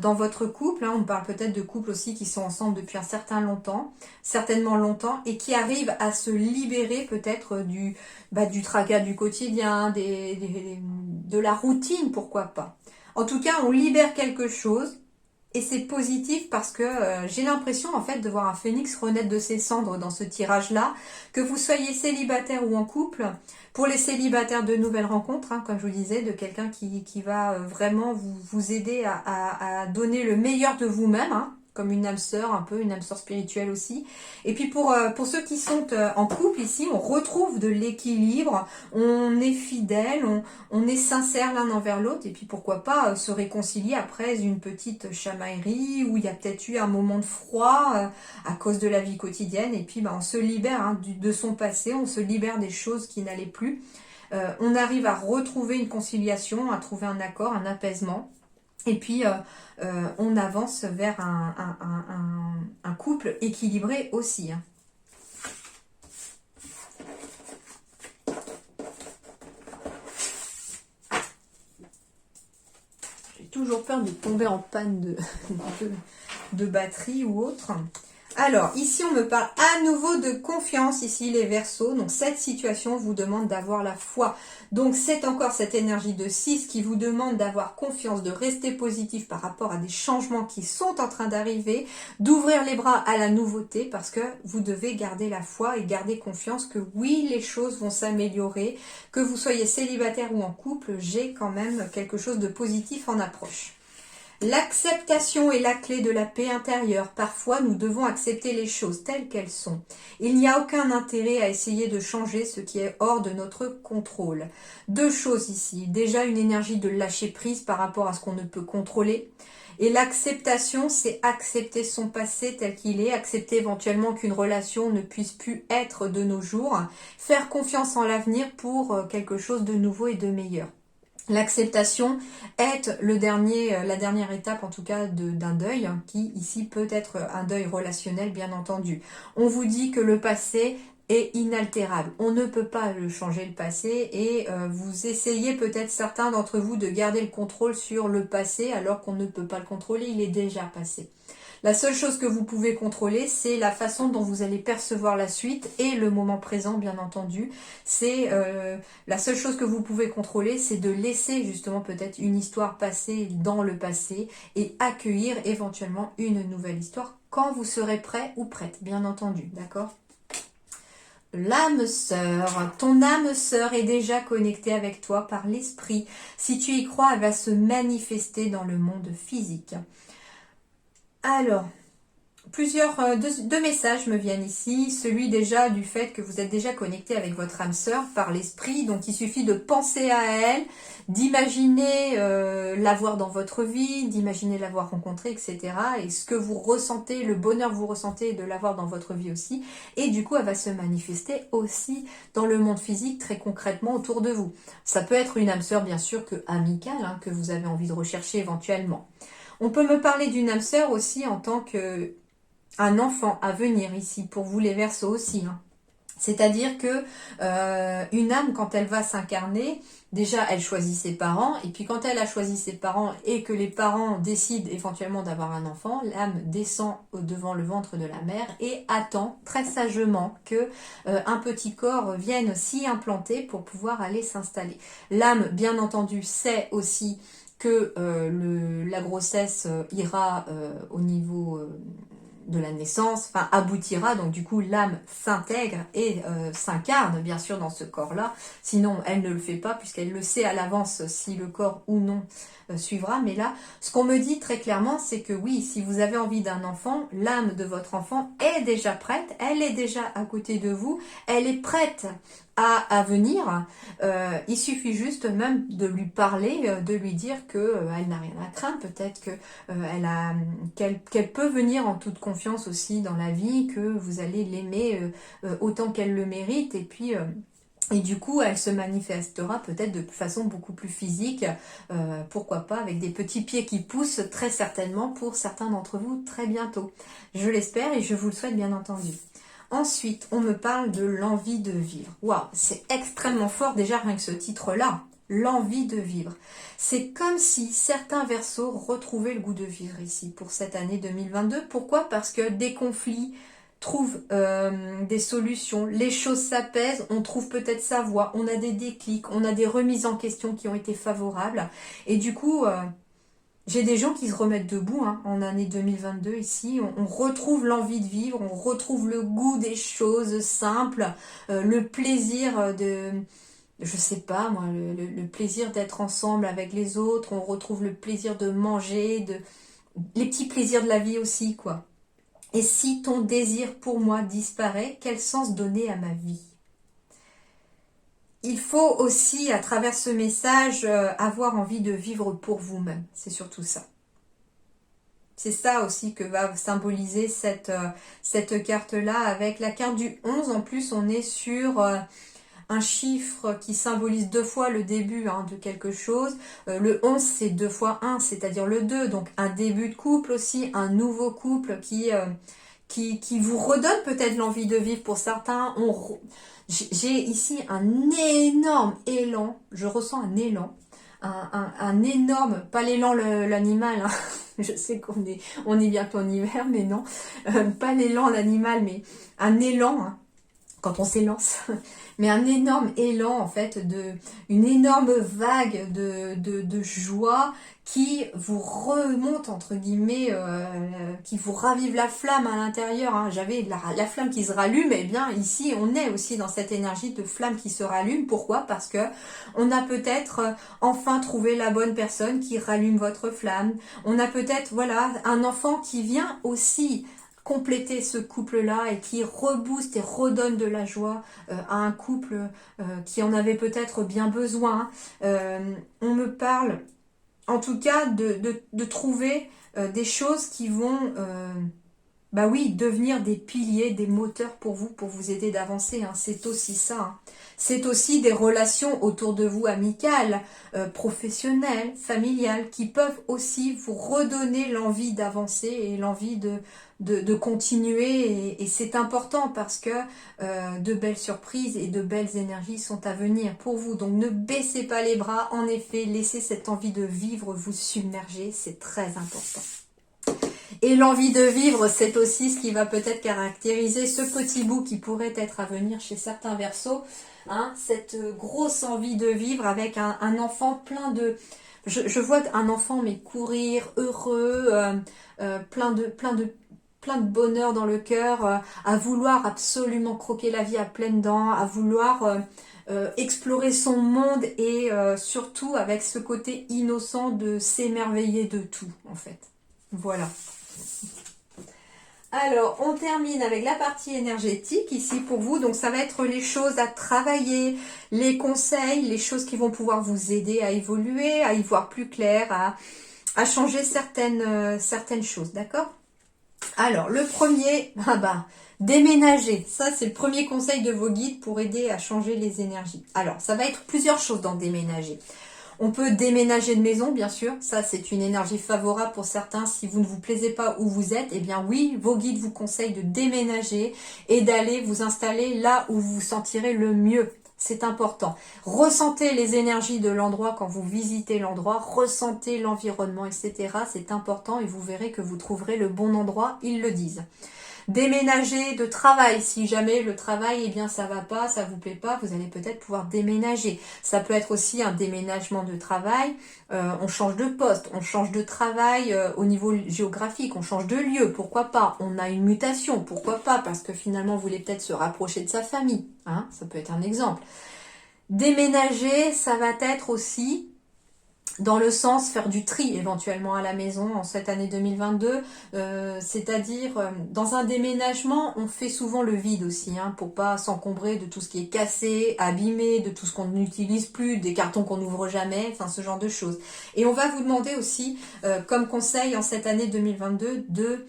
dans votre couple. On parle peut-être de couples aussi qui sont ensemble depuis un certain longtemps, certainement longtemps, et qui arrivent à se libérer peut-être du tracas du quotidien, de la routine, pourquoi pas. En tout cas, on libère quelque chose. Et c'est positif parce que j'ai l'impression en fait de voir un phénix renaître de ses cendres dans ce tirage-là, que vous soyez célibataire ou en couple. Pour les célibataires, de nouvelles rencontres, comme je vous disais, de quelqu'un qui va vraiment vous aider à donner le meilleur de vous-même, comme une âme sœur, un peu une âme sœur spirituelle aussi. Et puis pour ceux qui sont en couple ici, on retrouve de l'équilibre, on est fidèle, on est sincère l'un envers l'autre, et puis pourquoi pas se réconcilier après une petite chamaillerie où il y a peut-être eu un moment de froid à cause de la vie quotidienne, et puis on se libère de son passé, on se libère des choses qui n'allaient plus. On arrive à retrouver une conciliation, à trouver un accord, un apaisement. Et puis, on avance vers un couple équilibré aussi. J'ai toujours peur de tomber en panne de batterie ou autre. Alors, ici, on me parle à nouveau de confiance, ici, les Verseaux. Donc, cette situation vous demande d'avoir la foi. Donc, c'est encore cette énergie de 6 qui vous demande d'avoir confiance, de rester positif par rapport à des changements qui sont en train d'arriver, d'ouvrir les bras à la nouveauté parce que vous devez garder la foi et garder confiance que oui, les choses vont s'améliorer. Que vous soyez célibataire ou en couple, j'ai quand même quelque chose de positif en approche. L'acceptation est la clé de la paix intérieure. Parfois, nous devons accepter les choses telles qu'elles sont. Il n'y a aucun intérêt à essayer de changer ce qui est hors de notre contrôle. Deux choses ici. Déjà, une énergie de lâcher prise par rapport à ce qu'on ne peut contrôler. Et l'acceptation, c'est accepter son passé tel qu'il est, accepter éventuellement qu'une relation ne puisse plus être de nos jours, faire confiance en l'avenir pour quelque chose de nouveau et de meilleur. L'acceptation est la dernière étape en tout cas d'un deuil qui ici peut être un deuil relationnel bien entendu. On vous dit que le passé est inaltérable. On ne peut pas le changer le passé et vous essayez peut-être certains d'entre vous de garder le contrôle sur le passé alors qu'on ne peut pas le contrôler, il est déjà passé. La seule chose que vous pouvez contrôler, c'est la façon dont vous allez percevoir la suite et le moment présent, bien entendu. C'est la seule chose que vous pouvez contrôler, c'est de laisser justement peut-être une histoire passée dans le passé et accueillir éventuellement une nouvelle histoire quand vous serez prêt ou prête, bien entendu, d'accord ? L'âme sœur, ton âme sœur est déjà connectée avec toi par l'esprit. Si tu y crois, elle va se manifester dans le monde physique. Alors, deux messages me viennent ici. Celui déjà du fait que vous êtes déjà connecté avec votre âme sœur par l'esprit. Donc, il suffit de penser à elle, d'imaginer l'avoir dans votre vie, d'imaginer l'avoir rencontrée, etc. Et ce que vous ressentez, le bonheur que vous ressentez de l'avoir dans votre vie aussi. Et du coup, elle va se manifester aussi dans le monde physique très concrètement autour de vous. Ça peut être une âme sœur, bien sûr, amicale, que vous avez envie de rechercher éventuellement. On peut me parler d'une âme sœur aussi en tant qu'un enfant à venir ici, pour vous les Verseaux aussi. C'est-à-dire que une âme, quand elle va s'incarner, déjà elle choisit ses parents, et puis quand elle a choisi ses parents et que les parents décident éventuellement d'avoir un enfant, l'âme descend devant le ventre de la mère et attend très sagement que un petit corps vienne s'y implanter pour pouvoir aller s'installer. L'âme, bien entendu, sait aussi que la grossesse ira au niveau de la naissance, enfin aboutira, donc du coup l'âme s'intègre et s'incarne bien sûr dans ce corps-là, sinon elle ne le fait pas puisqu'elle le sait à l'avance si le corps ou non suivra. Mais là, ce qu'on me dit très clairement, c'est que oui, si vous avez envie d'un enfant, l'âme de votre enfant est déjà prête, elle est déjà à côté de vous, elle est prête à venir. Il suffit juste même de lui parler, de lui dire que elle n'a rien à craindre, peut-être que qu'elle peut venir en toute confiance aussi dans la vie, que vous allez l'aimer autant qu'elle le mérite, et puis Et du coup, elle se manifestera peut-être de façon beaucoup plus physique, pourquoi pas avec des petits pieds qui poussent très certainement pour certains d'entre vous très bientôt. Je l'espère et je vous le souhaite bien entendu. Ensuite, on me parle de l'envie de vivre. Waouh, c'est extrêmement fort déjà rien que ce titre-là. L'envie de vivre. C'est comme si certains Verseaux retrouvaient le goût de vivre ici pour cette année 2022. Pourquoi? Parce que des conflits trouvent des solutions, les choses s'apaisent, on trouve peut-être sa voie, on a des déclics, on a des remises en question qui ont été favorables. Et du coup, j'ai des gens qui se remettent debout en année 2022 ici. On retrouve l'envie de vivre, on retrouve le goût des choses simples, le plaisir de... Je sais pas moi, le plaisir d'être ensemble avec les autres, on retrouve le plaisir de manger, les petits plaisirs de la vie aussi, quoi. Et si ton désir pour moi disparaît, quel sens donner à ma vie? Il faut aussi, à travers ce message, avoir envie de vivre pour vous-même. C'est surtout ça. C'est ça aussi que va symboliser cette carte-là. Avec la carte du 11, en plus, on est sur un chiffre qui symbolise 2 fois le début de quelque chose. Le 11, c'est 2 fois 1, c'est-à-dire le 2. Donc un début de couple aussi, un nouveau couple qui vous redonne peut-être l'envie de vivre pour certains. J'ai ici un énorme élan, je ressens un élan, un énorme, pas l'élan l'animal, je sais on est bientôt en hiver, mais non, pas l'élan l'animal, mais un élan, quand on s'élance, mais un énorme élan en fait, une énorme vague de joie qui vous remonte entre guillemets, qui vous ravive la flamme à l'intérieur. J'avais la flamme qui se rallume, et bien ici on est aussi dans cette énergie de flamme qui se rallume. Pourquoi? Parce que on a peut-être enfin trouvé la bonne personne qui rallume votre flamme. On a peut-être un enfant qui vient aussi compléter ce couple-là et qui rebooste et redonne de la joie à un couple qui en avait peut-être bien besoin. On me parle en tout cas de trouver des choses qui vont devenir des piliers, des moteurs pour vous aider d'avancer. C'est aussi ça. C'est aussi des relations autour de vous amicales, professionnelles, familiales, qui peuvent aussi vous redonner l'envie d'avancer et l'envie de continuer. Et c'est important parce que de belles surprises et de belles énergies sont à venir pour vous. Donc ne baissez pas les bras. En effet, laissez cette envie de vivre vous submerger. C'est très important. Et l'envie de vivre, c'est aussi ce qui va peut-être caractériser ce petit bout qui pourrait être à venir chez certains Verseaux. Cette grosse envie de vivre avec un enfant plein de... Je vois un enfant mais courir, heureux, plein de bonheur dans le cœur, à vouloir absolument croquer la vie à pleines dents, à vouloir explorer son monde et surtout avec ce côté innocent de s'émerveiller de tout en fait. Voilà. Alors, on termine avec la partie énergétique ici pour vous. Donc, ça va être les choses à travailler, les conseils, les choses qui vont pouvoir vous aider à évoluer, à y voir plus clair, à changer certaines choses, d'accord? Alors, le premier, déménager. Ça, c'est le premier conseil de vos guides pour aider à changer les énergies. Alors, ça va être plusieurs choses dans déménager. On peut déménager de maison, bien sûr. Ça, c'est une énergie favorable pour certains. Si vous ne vous plaisez pas où vous êtes, eh bien oui, vos guides vous conseillent de déménager et d'aller vous installer là où vous vous sentirez le mieux. C'est important. Ressentez les énergies de l'endroit quand vous visitez l'endroit. Ressentez l'environnement, etc. C'est important et vous verrez que vous trouverez le bon endroit. Ils le disent. Déménager de travail, si jamais le travail, eh bien ça va pas, ça vous plaît pas, vous allez peut-être pouvoir déménager. Ça peut être aussi un déménagement de travail, on change de poste, on change de travail au niveau géographique, on change de lieu, pourquoi pas. On a une mutation, pourquoi pas, parce que finalement vous voulez peut-être se rapprocher de sa famille, ça peut être un exemple. Déménager, ça va être aussi... dans le sens faire du tri éventuellement à la maison en cette année 2022, c'est-à-dire dans un déménagement on fait souvent le vide aussi pour pas s'encombrer de tout ce qui est cassé, abîmé, de tout ce qu'on n'utilise plus, des cartons qu'on n'ouvre jamais, enfin ce genre de choses. Et on va vous demander aussi comme conseil en cette année 2022 de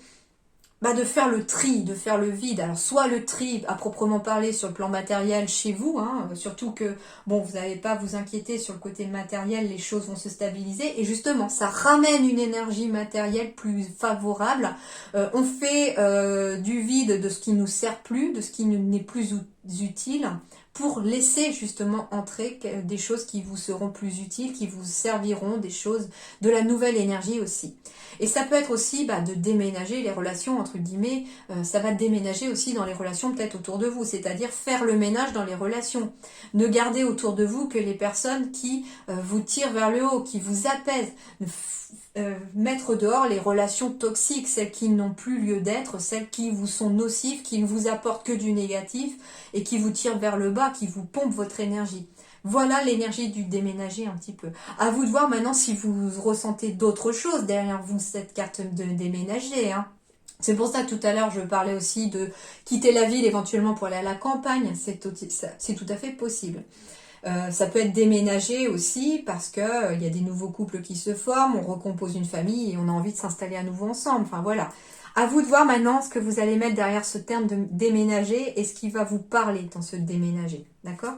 de faire le tri, de faire le vide. Alors soit le tri à proprement parler sur le plan matériel chez vous, hein, surtout que bon, vous n'allez pas vous inquiéter sur le côté matériel, les choses vont se stabiliser et justement ça ramène une énergie matérielle plus favorable. On fait du vide de ce qui nous sert plus, de ce qui n'est plus utile, pour laisser justement entrer des choses qui vous seront plus utiles, qui vous serviront, des choses, de la nouvelle énergie aussi. Et ça peut être aussi de déménager les relations, entre guillemets, ça va déménager aussi dans les relations peut-être autour de vous, c'est-à-dire faire le ménage dans les relations. Ne gardez autour de vous que les personnes qui vous tirent vers le haut, qui vous apaisent. Mettre dehors les relations toxiques, celles qui n'ont plus lieu d'être, celles qui vous sont nocives, qui ne vous apportent que du négatif et qui vous tirent vers le bas, qui vous pompent votre énergie. Voilà l'énergie du déménager un petit peu. À vous de voir maintenant si vous ressentez d'autres choses derrière vous, cette carte de déménager. Hein. C'est pour ça que tout à l'heure je parlais aussi de quitter la ville éventuellement pour aller à la campagne. C'est tout à fait possible. Ça peut être déménager aussi parce que y a des nouveaux couples qui se forment, on recompose une famille et on a envie de s'installer à nouveau ensemble. Enfin voilà. À vous de voir maintenant ce que vous allez mettre derrière ce terme de déménager et ce qui va vous parler dans ce déménager. D'accord ?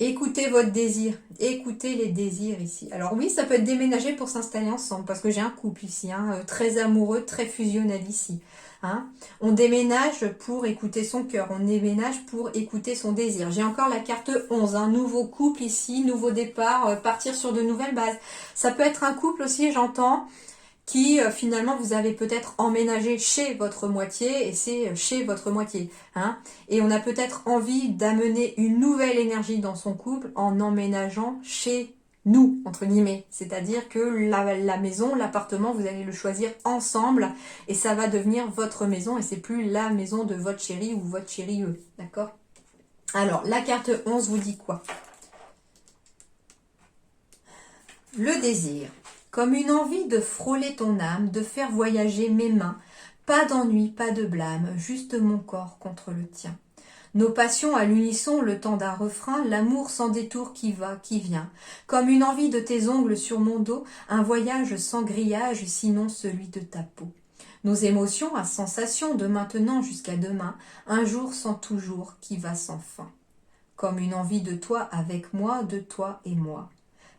Écoutez votre désir, écoutez les désirs ici. Alors oui, ça peut être déménager pour s'installer ensemble, parce que j'ai un couple ici, hein, très amoureux, très fusionnel ici. Hein. On déménage pour écouter son cœur, on déménage pour écouter son désir. J'ai encore la carte 11, un nouveau couple ici, nouveau départ, partir sur de nouvelles bases. Ça peut être un couple aussi, j'entends, qui finalement vous avez peut-être emménagé chez votre moitié et c'est chez votre moitié. Hein, et on a peut-être envie d'amener une nouvelle énergie dans son couple en emménageant chez nous, entre guillemets. C'est-à-dire que la maison, l'appartement, vous allez le choisir ensemble et ça va devenir votre maison et c'est plus la maison de votre chéri ou votre chéri eux. D'accord ? Alors, la carte 11 vous dit quoi ? Le désir. Comme une envie de frôler ton âme, de faire voyager mes mains, pas d'ennui, pas de blâme, juste mon corps contre le tien. Nos passions à l'unisson, le temps d'un refrain, l'amour sans détour qui va, qui vient. Comme une envie de tes ongles sur mon dos, un voyage sans grillage, sinon celui de ta peau. Nos émotions à sensation de maintenant jusqu'à demain, un jour sans toujours qui va sans fin. Comme une envie de toi avec moi, de toi et moi.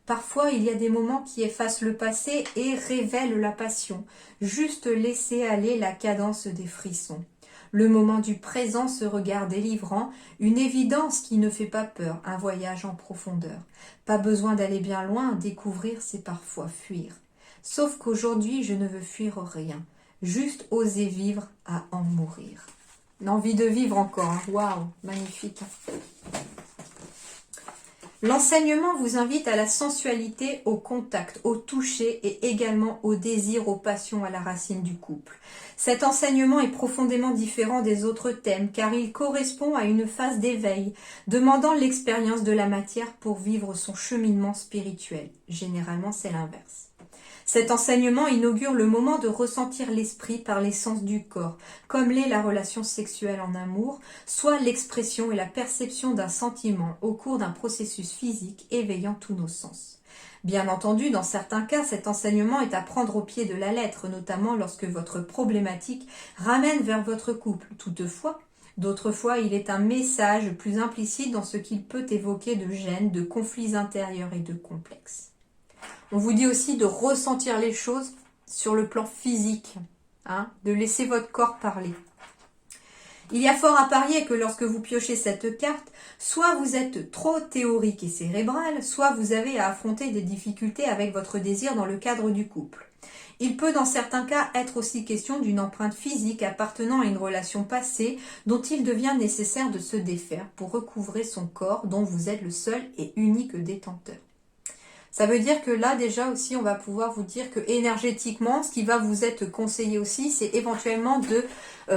Parfois, il y a des moments qui effacent le passé et révèlent la passion. Juste laisser aller la cadence des frissons. Le moment du présent, ce regard délivrant, une évidence qui ne fait pas peur, un voyage en profondeur. Pas besoin d'aller bien loin, découvrir c'est parfois fuir. Sauf qu'aujourd'hui, je ne veux fuir rien. Juste oser vivre à en mourir. L'envie de vivre encore. Hein. Waouh, magnifique. L'enseignement vous invite à la sensualité, au contact, au toucher et également au désir, aux passions à la racine du couple. Cet enseignement est profondément différent des autres thèmes car il correspond à une phase d'éveil, demandant l'expérience de la matière pour vivre son cheminement spirituel. Généralement, c'est l'inverse. Cet enseignement inaugure le moment de ressentir l'esprit par l'essence du corps, comme l'est la relation sexuelle en amour, soit l'expression et la perception d'un sentiment au cours d'un processus physique éveillant tous nos sens. Bien entendu, dans certains cas, cet enseignement est à prendre au pied de la lettre, notamment lorsque votre problématique ramène vers votre couple. Toutefois, d'autres fois, il est un message plus implicite dans ce qu'il peut évoquer de gêne, de conflits intérieurs et de complexes. On vous dit aussi de ressentir les choses sur le plan physique, hein, de laisser votre corps parler. Il y a fort à parier que lorsque vous piochez cette carte, soit vous êtes trop théorique et cérébral, soit vous avez à affronter des difficultés avec votre désir dans le cadre du couple. Il peut dans certains cas être aussi question d'une empreinte physique appartenant à une relation passée dont il devient nécessaire de se défaire pour recouvrer son corps dont vous êtes le seul et unique détenteur. Ça veut dire que là, déjà aussi, on va pouvoir vous dire que énergétiquement, ce qui va vous être conseillé aussi, c'est éventuellement de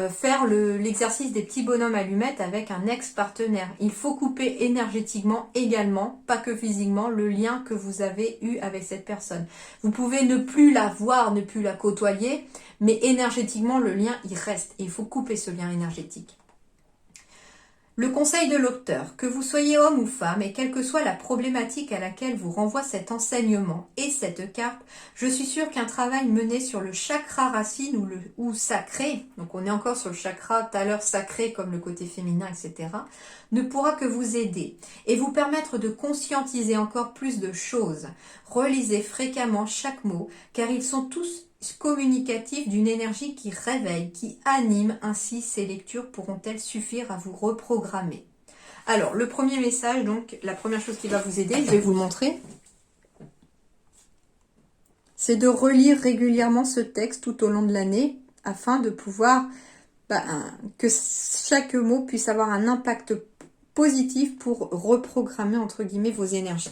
faire l'exercice des petits bonhommes allumettes avec un ex-partenaire. Il faut couper énergétiquement également, pas que physiquement, le lien que vous avez eu avec cette personne. Vous pouvez ne plus la voir, ne plus la côtoyer, mais énergétiquement, le lien, il reste. Et il faut couper ce lien énergétique. Le conseil de l'auteur, que vous soyez homme ou femme et quelle que soit la problématique à laquelle vous renvoie cet enseignement et cette carte, je suis sûre qu'un travail mené sur le chakra racine ou sacré, donc on est encore sur le chakra tout à l'heure sacré comme le côté féminin, etc., ne pourra que vous aider et vous permettre de conscientiser encore plus de choses. Relisez fréquemment chaque mot car ils sont tous communicatif d'une énergie qui réveille, qui anime. Ainsi, ces lectures pourront-elles suffire à vous reprogrammer. Alors, le premier message, donc, la première chose qui va vous aider, je vais vous le montrer, c'est de relire régulièrement ce texte tout au long de l'année afin de pouvoir que chaque mot puisse avoir un impact positif pour reprogrammer, entre guillemets, vos énergies.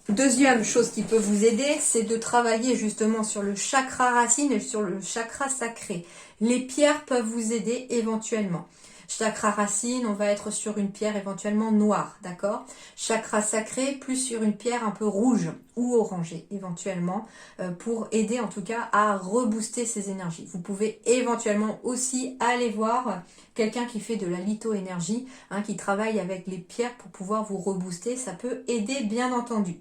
Deuxième chose qui peut vous aider, c'est de travailler justement sur le chakra racine et sur le chakra sacré. Les pierres peuvent vous aider éventuellement. Chakra racine, on va être sur une pierre éventuellement noire, d'accord? Chakra sacré, plus sur une pierre un peu rouge ou orangée éventuellement, pour aider en tout cas à rebooster ces énergies. Vous pouvez éventuellement aussi aller voir quelqu'un qui fait de la litho-énergie, qui travaille avec les pierres pour pouvoir vous rebooster. Ça peut aider bien entendu.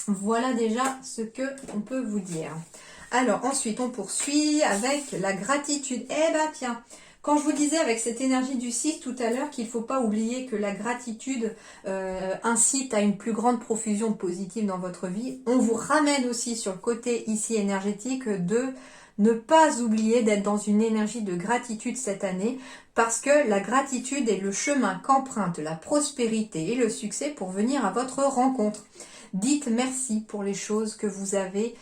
Voilà déjà ce que on peut vous dire. Alors ensuite on poursuit avec la gratitude. Eh ben tiens, quand je vous disais avec cette énergie du 6 tout à l'heure qu'il ne faut pas oublier que la gratitude incite à une plus grande profusion positive dans votre vie, on vous ramène aussi sur le côté ici énergétique de ne pas oublier d'être dans une énergie de gratitude cette année parce que la gratitude est le chemin qu'emprunte la prospérité et le succès pour venir à votre rencontre. Dites merci pour les choses que vous avez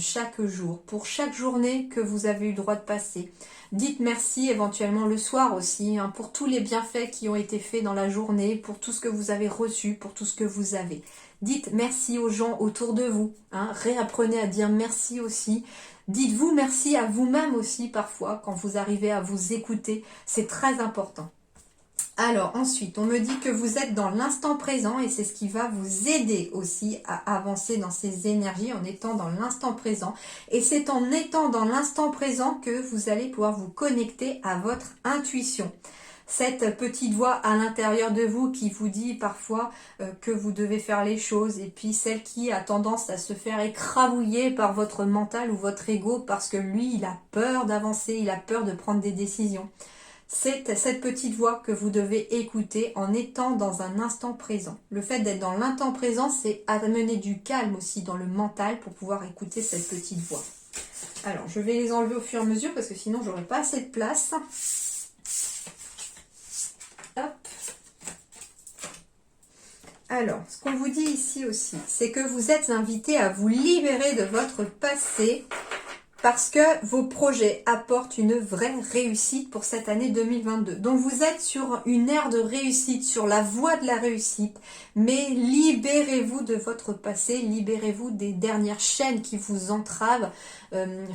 chaque jour, pour chaque journée que vous avez eu le droit de passer. Dites merci éventuellement le soir aussi, pour tous les bienfaits qui ont été faits dans la journée, pour tout ce que vous avez reçu, pour tout ce que vous avez. Dites merci aux gens autour de vous, réapprenez à dire merci aussi. Dites-vous merci à vous-même aussi parfois quand vous arrivez à vous écouter, c'est très important. Alors ensuite, on me dit que vous êtes dans l'instant présent et c'est ce qui va vous aider aussi à avancer dans ces énergies en étant dans l'instant présent. Et c'est en étant dans l'instant présent que vous allez pouvoir vous connecter à votre intuition. Cette petite voix à l'intérieur de vous qui vous dit parfois que vous devez faire les choses et puis celle qui a tendance à se faire écrabouiller par votre mental ou votre ego parce que lui, il a peur d'avancer, il a peur de prendre des décisions. C'est cette petite voix que vous devez écouter en étant dans un instant présent. Le fait d'être dans l'instant présent, c'est amener du calme aussi dans le mental pour pouvoir écouter cette petite voix. Alors, je vais les enlever au fur et à mesure parce que sinon, j'aurai pas assez de place. Hop. Alors, ce qu'on vous dit ici aussi, c'est que vous êtes invité à vous libérer de votre passé parce que vos projets apportent une vraie réussite pour cette année 2022. Donc vous êtes sur une ère de réussite, sur la voie de la réussite, mais libérez-vous de votre passé, libérez-vous des dernières chaînes qui vous entravent,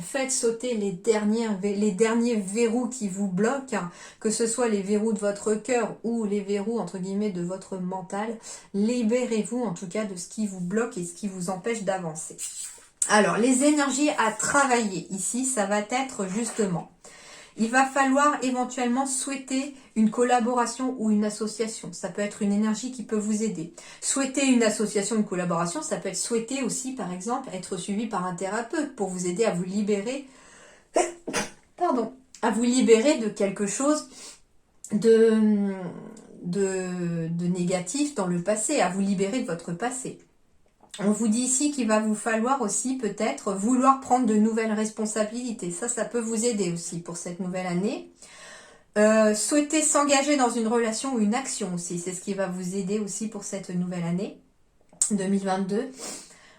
faites sauter les derniers verrous qui vous bloquent, que ce soit les verrous de votre cœur ou les verrous entre guillemets de votre mental. Libérez-vous en tout cas de ce qui vous bloque et ce qui vous empêche d'avancer. Alors, les énergies à travailler ici, ça va être justement, il va falloir éventuellement souhaiter une collaboration ou une association. Ça peut être une énergie qui peut vous aider. Souhaiter une association, une collaboration, ça peut être souhaiter aussi, par exemple, être suivi par un thérapeute pour vous aider à vous libérer, à vous libérer de quelque chose de négatif dans le passé, à vous libérer de votre passé. On vous dit ici qu'il va vous falloir aussi peut-être vouloir prendre de nouvelles responsabilités. Ça peut vous aider aussi pour cette nouvelle année. Souhaiter s'engager dans une relation ou une action aussi. C'est ce qui va vous aider aussi pour cette nouvelle année 2022.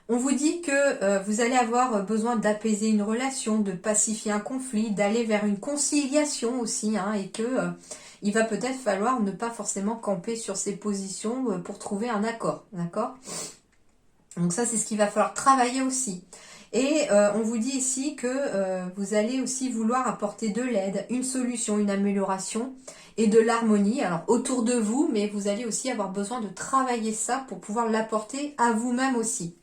On vous dit que vous allez avoir besoin d'apaiser une relation, de pacifier un conflit, d'aller vers une conciliation aussi. Et que il va peut-être falloir ne pas forcément camper sur ses positions pour trouver un accord. D'accord ? Donc ça, c'est ce qu'il va falloir travailler aussi. Et on vous dit ici que vous allez aussi vouloir apporter de l'aide, une solution, une amélioration et de l'harmonie. Alors autour de vous, mais vous allez aussi avoir besoin de travailler ça pour pouvoir l'apporter à vous-même aussi.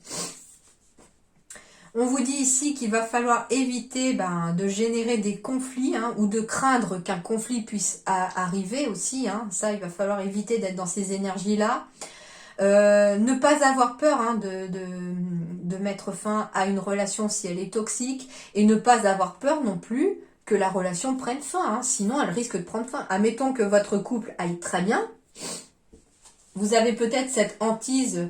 On vous dit ici qu'il va falloir éviter de générer des conflits ou de craindre qu'un conflit puisse arriver aussi. Ça, il va falloir éviter d'être dans ces énergies-là. Ne pas avoir peur de mettre fin à une relation si elle est toxique et ne pas avoir peur non plus que la relation prenne fin. Sinon, elle risque de prendre fin. Admettons que votre couple aille très bien. Vous avez peut-être cette hantise,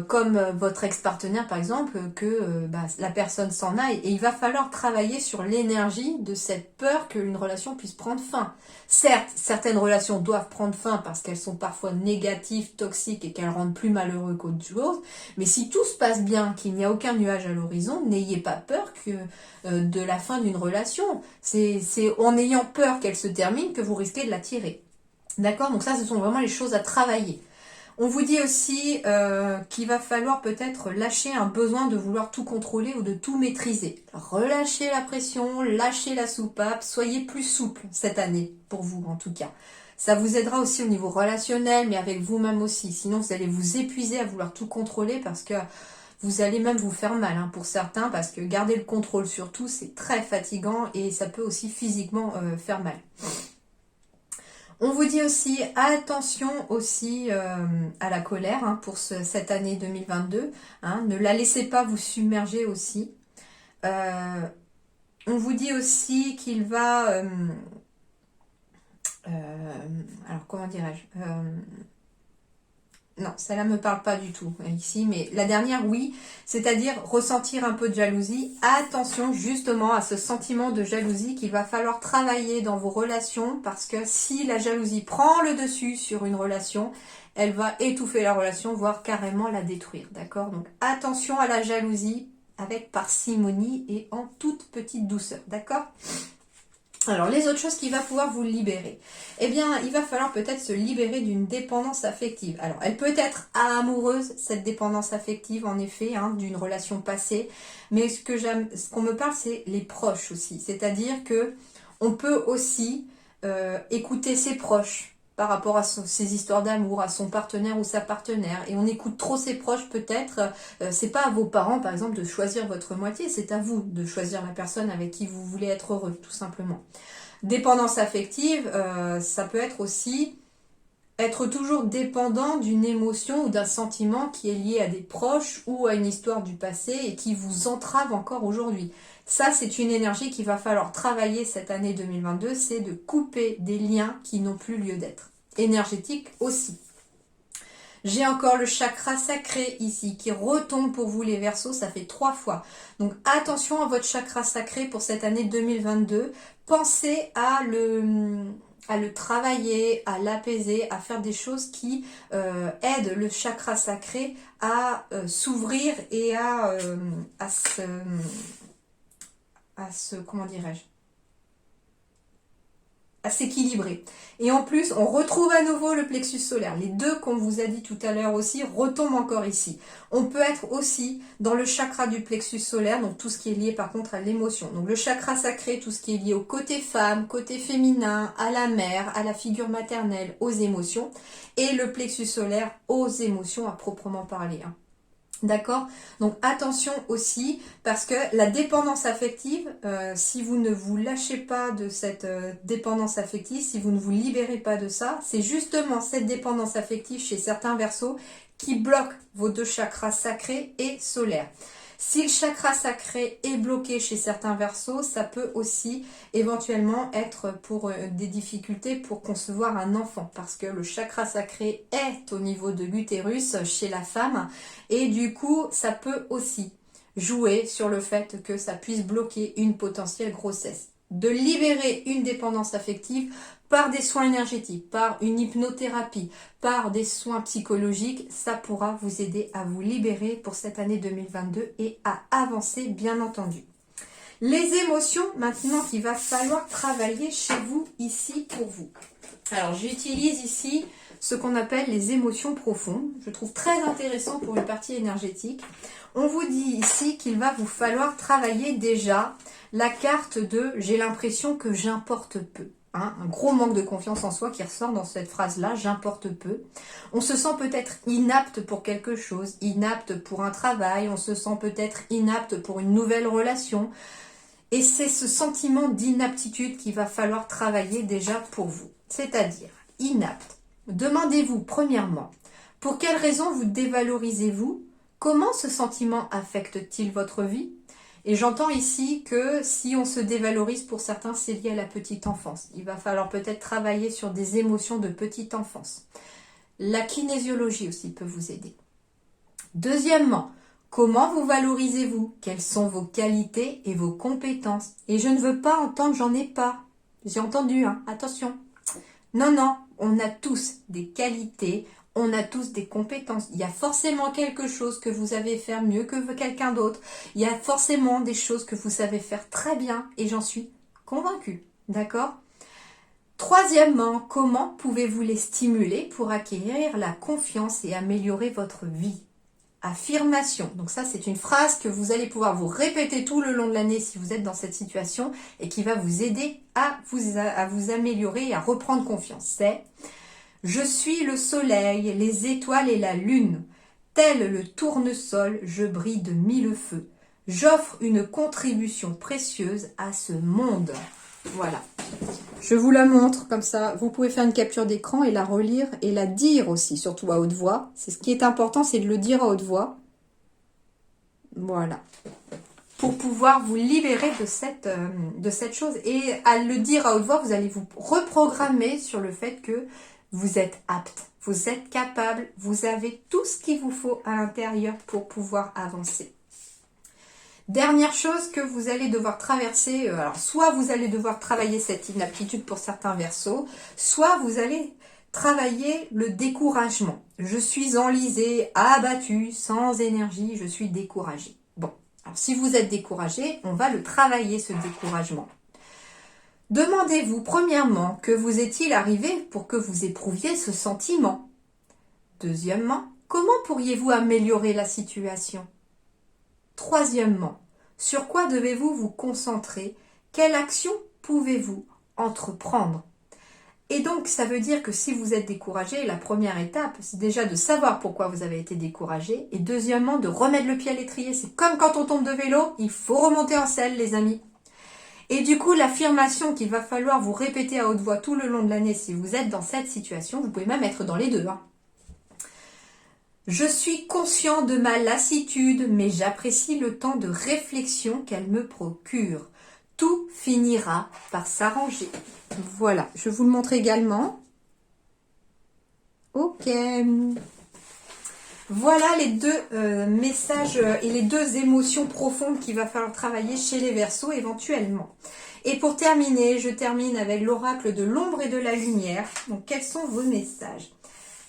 comme votre ex-partenaire par exemple, que la personne s'en aille. Et il va falloir travailler sur l'énergie de cette peur qu'une relation puisse prendre fin. Certes, certaines relations doivent prendre fin parce qu'elles sont parfois négatives, toxiques et qu'elles rendent plus malheureux qu'autre chose. Mais si tout se passe bien, qu'il n'y a aucun nuage à l'horizon, n'ayez pas peur de la fin d'une relation. C'est en ayant peur qu'elle se termine que vous risquez de la tirer. D'accord? Donc ça, ce sont vraiment les choses à travailler. On vous dit aussi qu'il va falloir peut-être lâcher un besoin de vouloir tout contrôler ou de tout maîtriser. Relâchez la pression, lâchez la soupape, soyez plus souple cette année, pour vous en tout cas. Ça vous aidera aussi au niveau relationnel, mais avec vous-même aussi. Sinon, vous allez vous épuiser à vouloir tout contrôler parce que vous allez même vous faire mal pour certains, parce que garder le contrôle sur tout, c'est très fatigant et ça peut aussi physiquement faire mal. On vous dit aussi attention aussi à la colère pour cette année 2022. Ne la laissez pas vous submerger aussi. On vous dit aussi qu'il va... alors comment dirais-je non, celle-là ne me parle pas du tout ici, mais la dernière, oui, c'est-à-dire ressentir un peu de jalousie. Attention justement à ce sentiment de jalousie qu'il va falloir travailler dans vos relations, parce que si la jalousie prend le dessus sur une relation, elle va étouffer la relation, voire carrément la détruire, d'accord? Donc attention à la jalousie avec parcimonie et en toute petite douceur, d'accord? Alors, les autres choses qui va pouvoir vous libérer. Eh bien, il va falloir peut-être se libérer d'une dépendance affective. Alors, elle peut être amoureuse, cette dépendance affective, en effet, d'une relation passée. Mais ce qu'on me parle, c'est les proches aussi. C'est-à-dire que on peut aussi écouter ses proches par rapport à ses histoires d'amour, à son partenaire ou sa partenaire. Et on écoute trop ses proches peut-être. C'est pas à vos parents, par exemple, de choisir votre moitié. C'est à vous de choisir la personne avec qui vous voulez être heureux, tout simplement. Dépendance affective, ça peut être aussi être toujours dépendant d'une émotion ou d'un sentiment qui est lié à des proches ou à une histoire du passé et qui vous entrave encore aujourd'hui. Ça, c'est une énergie qu'il va falloir travailler cette année 2022, c'est de couper des liens qui n'ont plus lieu d'être. Énergétique aussi. J'ai encore le chakra sacré ici qui retombe pour vous les Verseaux, ça fait 3 fois. Donc attention à votre chakra sacré pour cette année 2022. Pensez à le travailler, à l'apaiser, à faire des choses qui aident le chakra sacré à s'ouvrir et à comment dirais-je, à s'équilibrer. Et en plus, on retrouve à nouveau le plexus solaire. Les deux qu'on vous a dit tout à l'heure aussi retombent encore ici. On peut être aussi dans le chakra du plexus solaire, donc tout ce qui est lié par contre à l'émotion. Donc le chakra sacré, tout ce qui est lié au côté femme, côté féminin, à la mère, à la figure maternelle, aux émotions. Et le plexus solaire aux émotions à proprement parler. D'accord? Donc attention aussi, parce que la dépendance affective, si vous ne vous lâchez pas de cette dépendance affective, si vous ne vous libérez pas de ça, c'est justement cette dépendance affective chez certains Verseaux qui bloque vos deux chakras sacrés et solaires. Si le chakra sacré est bloqué chez certains Verseaux, ça peut aussi éventuellement être pour des difficultés pour concevoir un enfant, parce que le chakra sacré est au niveau de l'utérus chez la femme, et du coup, ça peut aussi jouer sur le fait que ça puisse bloquer une potentielle grossesse. De libérer une dépendance affective par des soins énergétiques, par une hypnothérapie, par des soins psychologiques, ça pourra vous aider à vous libérer pour cette année 2022 et à avancer bien entendu. Les émotions maintenant qu'il va falloir travailler chez vous ici pour vous. Alors j'utilise ici ce qu'on appelle les émotions profondes. Je trouve très intéressant pour une partie énergétique. On vous dit ici qu'il va vous falloir travailler déjà la carte de « j'ai l'impression que j'importe peu ». hein, un gros manque de confiance en soi qui ressort dans cette phrase-là, j'importe peu. On se sent peut-être inapte pour quelque chose, inapte pour un travail, on se sent peut-être inapte pour une nouvelle relation. Et c'est ce sentiment d'inaptitude qu'il va falloir travailler déjà pour vous. C'est-à-dire, inapte. Demandez-vous premièrement, pour quelles raisons vous dévalorisez-vous? Comment ce sentiment affecte-t-il votre vie? Et j'entends ici que si on se dévalorise, pour certains, c'est lié à la petite enfance. Il va falloir peut-être travailler sur des émotions de petite enfance. La kinésiologie aussi peut vous aider. Deuxièmement, comment vous valorisez-vous? Quelles sont vos qualités et vos compétences? Et je ne veux pas entendre j'en ai pas. J'ai entendu, hein, attention. Non, non, on a tous des qualités, on a tous des compétences. Il y a forcément quelque chose que vous savez faire mieux que quelqu'un d'autre. Il y a forcément des choses que vous savez faire très bien et j'en suis convaincue. D'accord? Troisièmement, comment pouvez-vous les stimuler pour acquérir la confiance et améliorer votre vie? Affirmation. Donc ça, c'est une phrase que vous allez pouvoir vous répéter tout le long de l'année si vous êtes dans cette situation et qui va vous aider à vous améliorer et à reprendre confiance. C'est « Je suis le soleil, les étoiles et la lune. Tel le tournesol, je brille de mille feux. J'offre une contribution précieuse à ce monde. » Voilà. Je vous la montre comme ça. Vous pouvez faire une capture d'écran et la relire et la dire aussi, surtout à haute voix. C'est ce qui est important, c'est de le dire à haute voix. Voilà. Pour pouvoir vous libérer de cette chose. Et à le dire à haute voix, vous allez vous reprogrammer sur le fait que vous êtes apte, vous êtes capable, vous avez tout ce qu'il vous faut à l'intérieur pour pouvoir avancer. Dernière chose que vous allez devoir traverser, alors soit vous allez devoir travailler cette inaptitude pour certains versos, soit vous allez travailler le découragement. Je suis enlisée, abattue, sans énergie, je suis découragée. Bon, alors si vous êtes découragé, on va le travailler ce découragement. Demandez-vous premièrement que vous est-il arrivé pour que vous éprouviez ce sentiment. Deuxièmement, comment pourriez-vous améliorer la situation? Troisièmement, sur quoi devez-vous vous concentrer? Quelle action pouvez-vous entreprendre? Et donc, ça veut dire que si vous êtes découragé, la première étape, c'est déjà de savoir pourquoi vous avez été découragé. Et deuxièmement, de remettre le pied à l'étrier. C'est comme quand on tombe de vélo, il faut remonter en selle, les amis. Et du coup, l'affirmation qu'il va falloir vous répéter à haute voix tout le long de l'année, si vous êtes dans cette situation, vous pouvez même être dans les deux, hein. Je suis conscient de ma lassitude, mais j'apprécie le temps de réflexion qu'elle me procure. Tout finira par s'arranger. Voilà, je vous le montre également. Ok. Voilà les deux messages et les deux émotions profondes qu'il va falloir travailler chez les Verseaux éventuellement. Et pour terminer, je termine avec l'oracle de l'ombre et de la lumière. Donc, quels sont vos messages?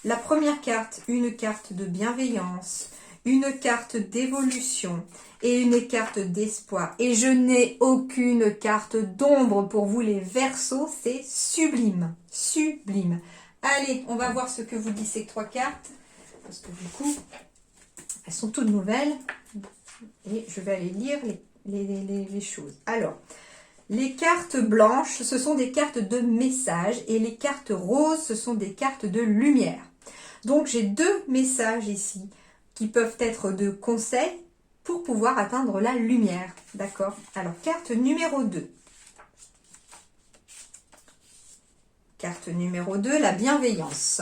La première carte, une carte de bienveillance, une carte d'évolution et une carte d'espoir. Et je n'ai aucune carte d'ombre pour vous les Verseaux, c'est sublime, sublime. Allez, on va voir ce que vous disent ces trois cartes, parce que du coup, elles sont toutes nouvelles et je vais aller lire les choses. Alors, les cartes blanches, ce sont des cartes de message et les cartes roses, ce sont des cartes de lumière. Donc, j'ai deux messages ici qui peuvent être de conseils pour pouvoir atteindre la lumière. D'accord? Alors, carte numéro 2. Carte numéro 2, la bienveillance.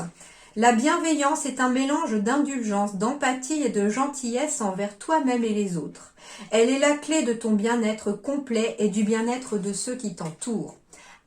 La bienveillance est un mélange d'indulgence, d'empathie et de gentillesse envers toi-même et les autres. Elle est la clé de ton bien-être complet et du bien-être de ceux qui t'entourent.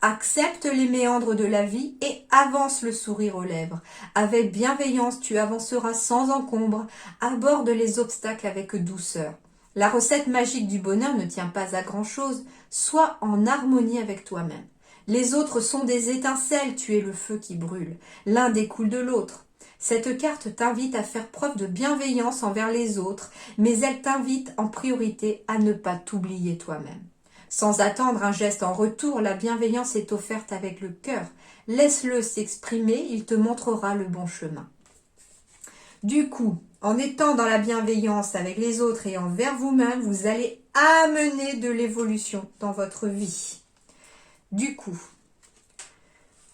Accepte les méandres de la vie et avance le sourire aux lèvres. Avec bienveillance, tu avanceras sans encombre. Aborde les obstacles avec douceur. La recette magique du bonheur ne tient pas à grand-chose. Sois en harmonie avec toi-même. Les autres sont des étincelles, tu es le feu qui brûle. L'un découle de l'autre. Cette carte t'invite à faire preuve de bienveillance envers les autres, mais elle t'invite en priorité à ne pas t'oublier toi-même. Sans attendre un geste en retour, la bienveillance est offerte avec le cœur. Laisse-le s'exprimer, il te montrera le bon chemin. Du coup, en étant dans la bienveillance avec les autres et envers vous-même, vous allez amener de l'évolution dans votre vie. Du coup,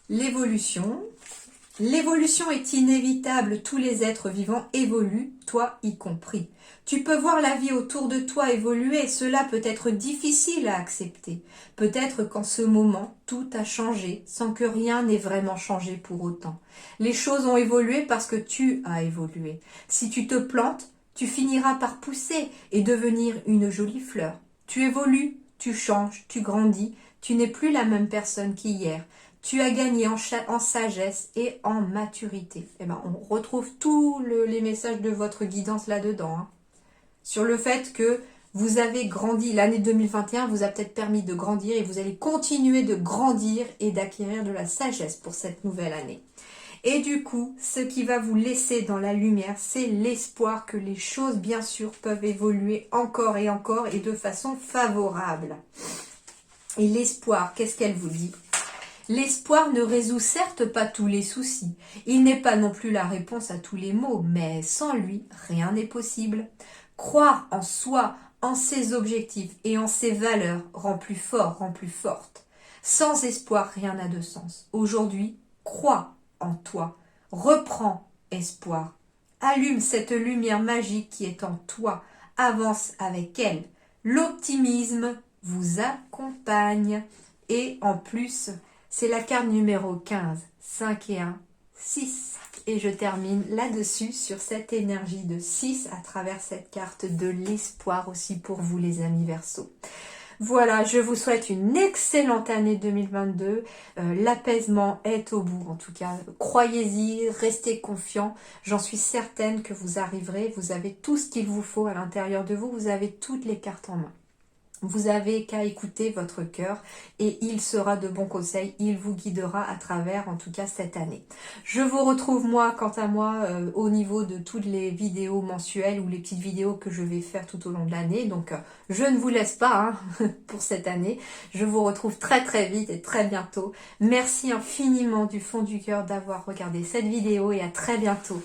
l'évolution. L'évolution est inévitable, tous les êtres vivants évoluent, toi y compris. Tu peux voir la vie autour de toi évoluer, cela peut être difficile à accepter. Peut-être qu'en ce moment, tout a changé, sans que rien n'ait vraiment changé pour autant. Les choses ont évolué parce que tu as évolué. Si tu te plantes, tu finiras par pousser et devenir une jolie fleur. Tu évolues, tu changes, tu grandis, tu n'es plus la même personne qu'hier. Tu as gagné en sagesse et en maturité. Eh ben, on retrouve tous les messages de votre guidance là-dedans. Hein. Sur le fait que vous avez grandi, l'année 2021 vous a peut-être permis de grandir et vous allez continuer de grandir et d'acquérir de la sagesse pour cette nouvelle année. Et du coup, ce qui va vous laisser dans la lumière, c'est l'espoir que les choses, bien sûr, peuvent évoluer encore et encore et de façon favorable. Et l'espoir, qu'est-ce qu'elle vous dit ? L'espoir ne résout certes pas tous les soucis. Il n'est pas non plus la réponse à tous les maux, mais sans lui, rien n'est possible. Croire en soi, en ses objectifs et en ses valeurs rend plus fort, rend plus forte. Sans espoir, rien n'a de sens. Aujourd'hui, crois en toi. Reprends espoir. Allume cette lumière magique qui est en toi. Avance avec elle. L'optimisme vous accompagne. Et en plus, c'est la carte numéro 15, 5 et 1, 6. Et je termine là-dessus sur cette énergie de 6 à travers cette carte de l'espoir aussi pour vous les amis Verseaux. Voilà, je vous souhaite une excellente année 2022. L'apaisement est au bout, en tout cas. Croyez-y, restez confiants. J'en suis certaine que vous arriverez. Vous avez tout ce qu'il vous faut à l'intérieur de vous. Vous avez toutes les cartes en main. Vous avez qu'à écouter votre cœur et il sera de bons conseils, il vous guidera à travers en tout cas cette année. Je vous retrouve moi, quant à moi, au niveau de toutes les vidéos mensuelles ou les petites vidéos que je vais faire tout au long de l'année. Donc je ne vous laisse pas hein, pour cette année. Je vous retrouve très très vite et très bientôt. Merci infiniment du fond du cœur d'avoir regardé cette vidéo et à très bientôt.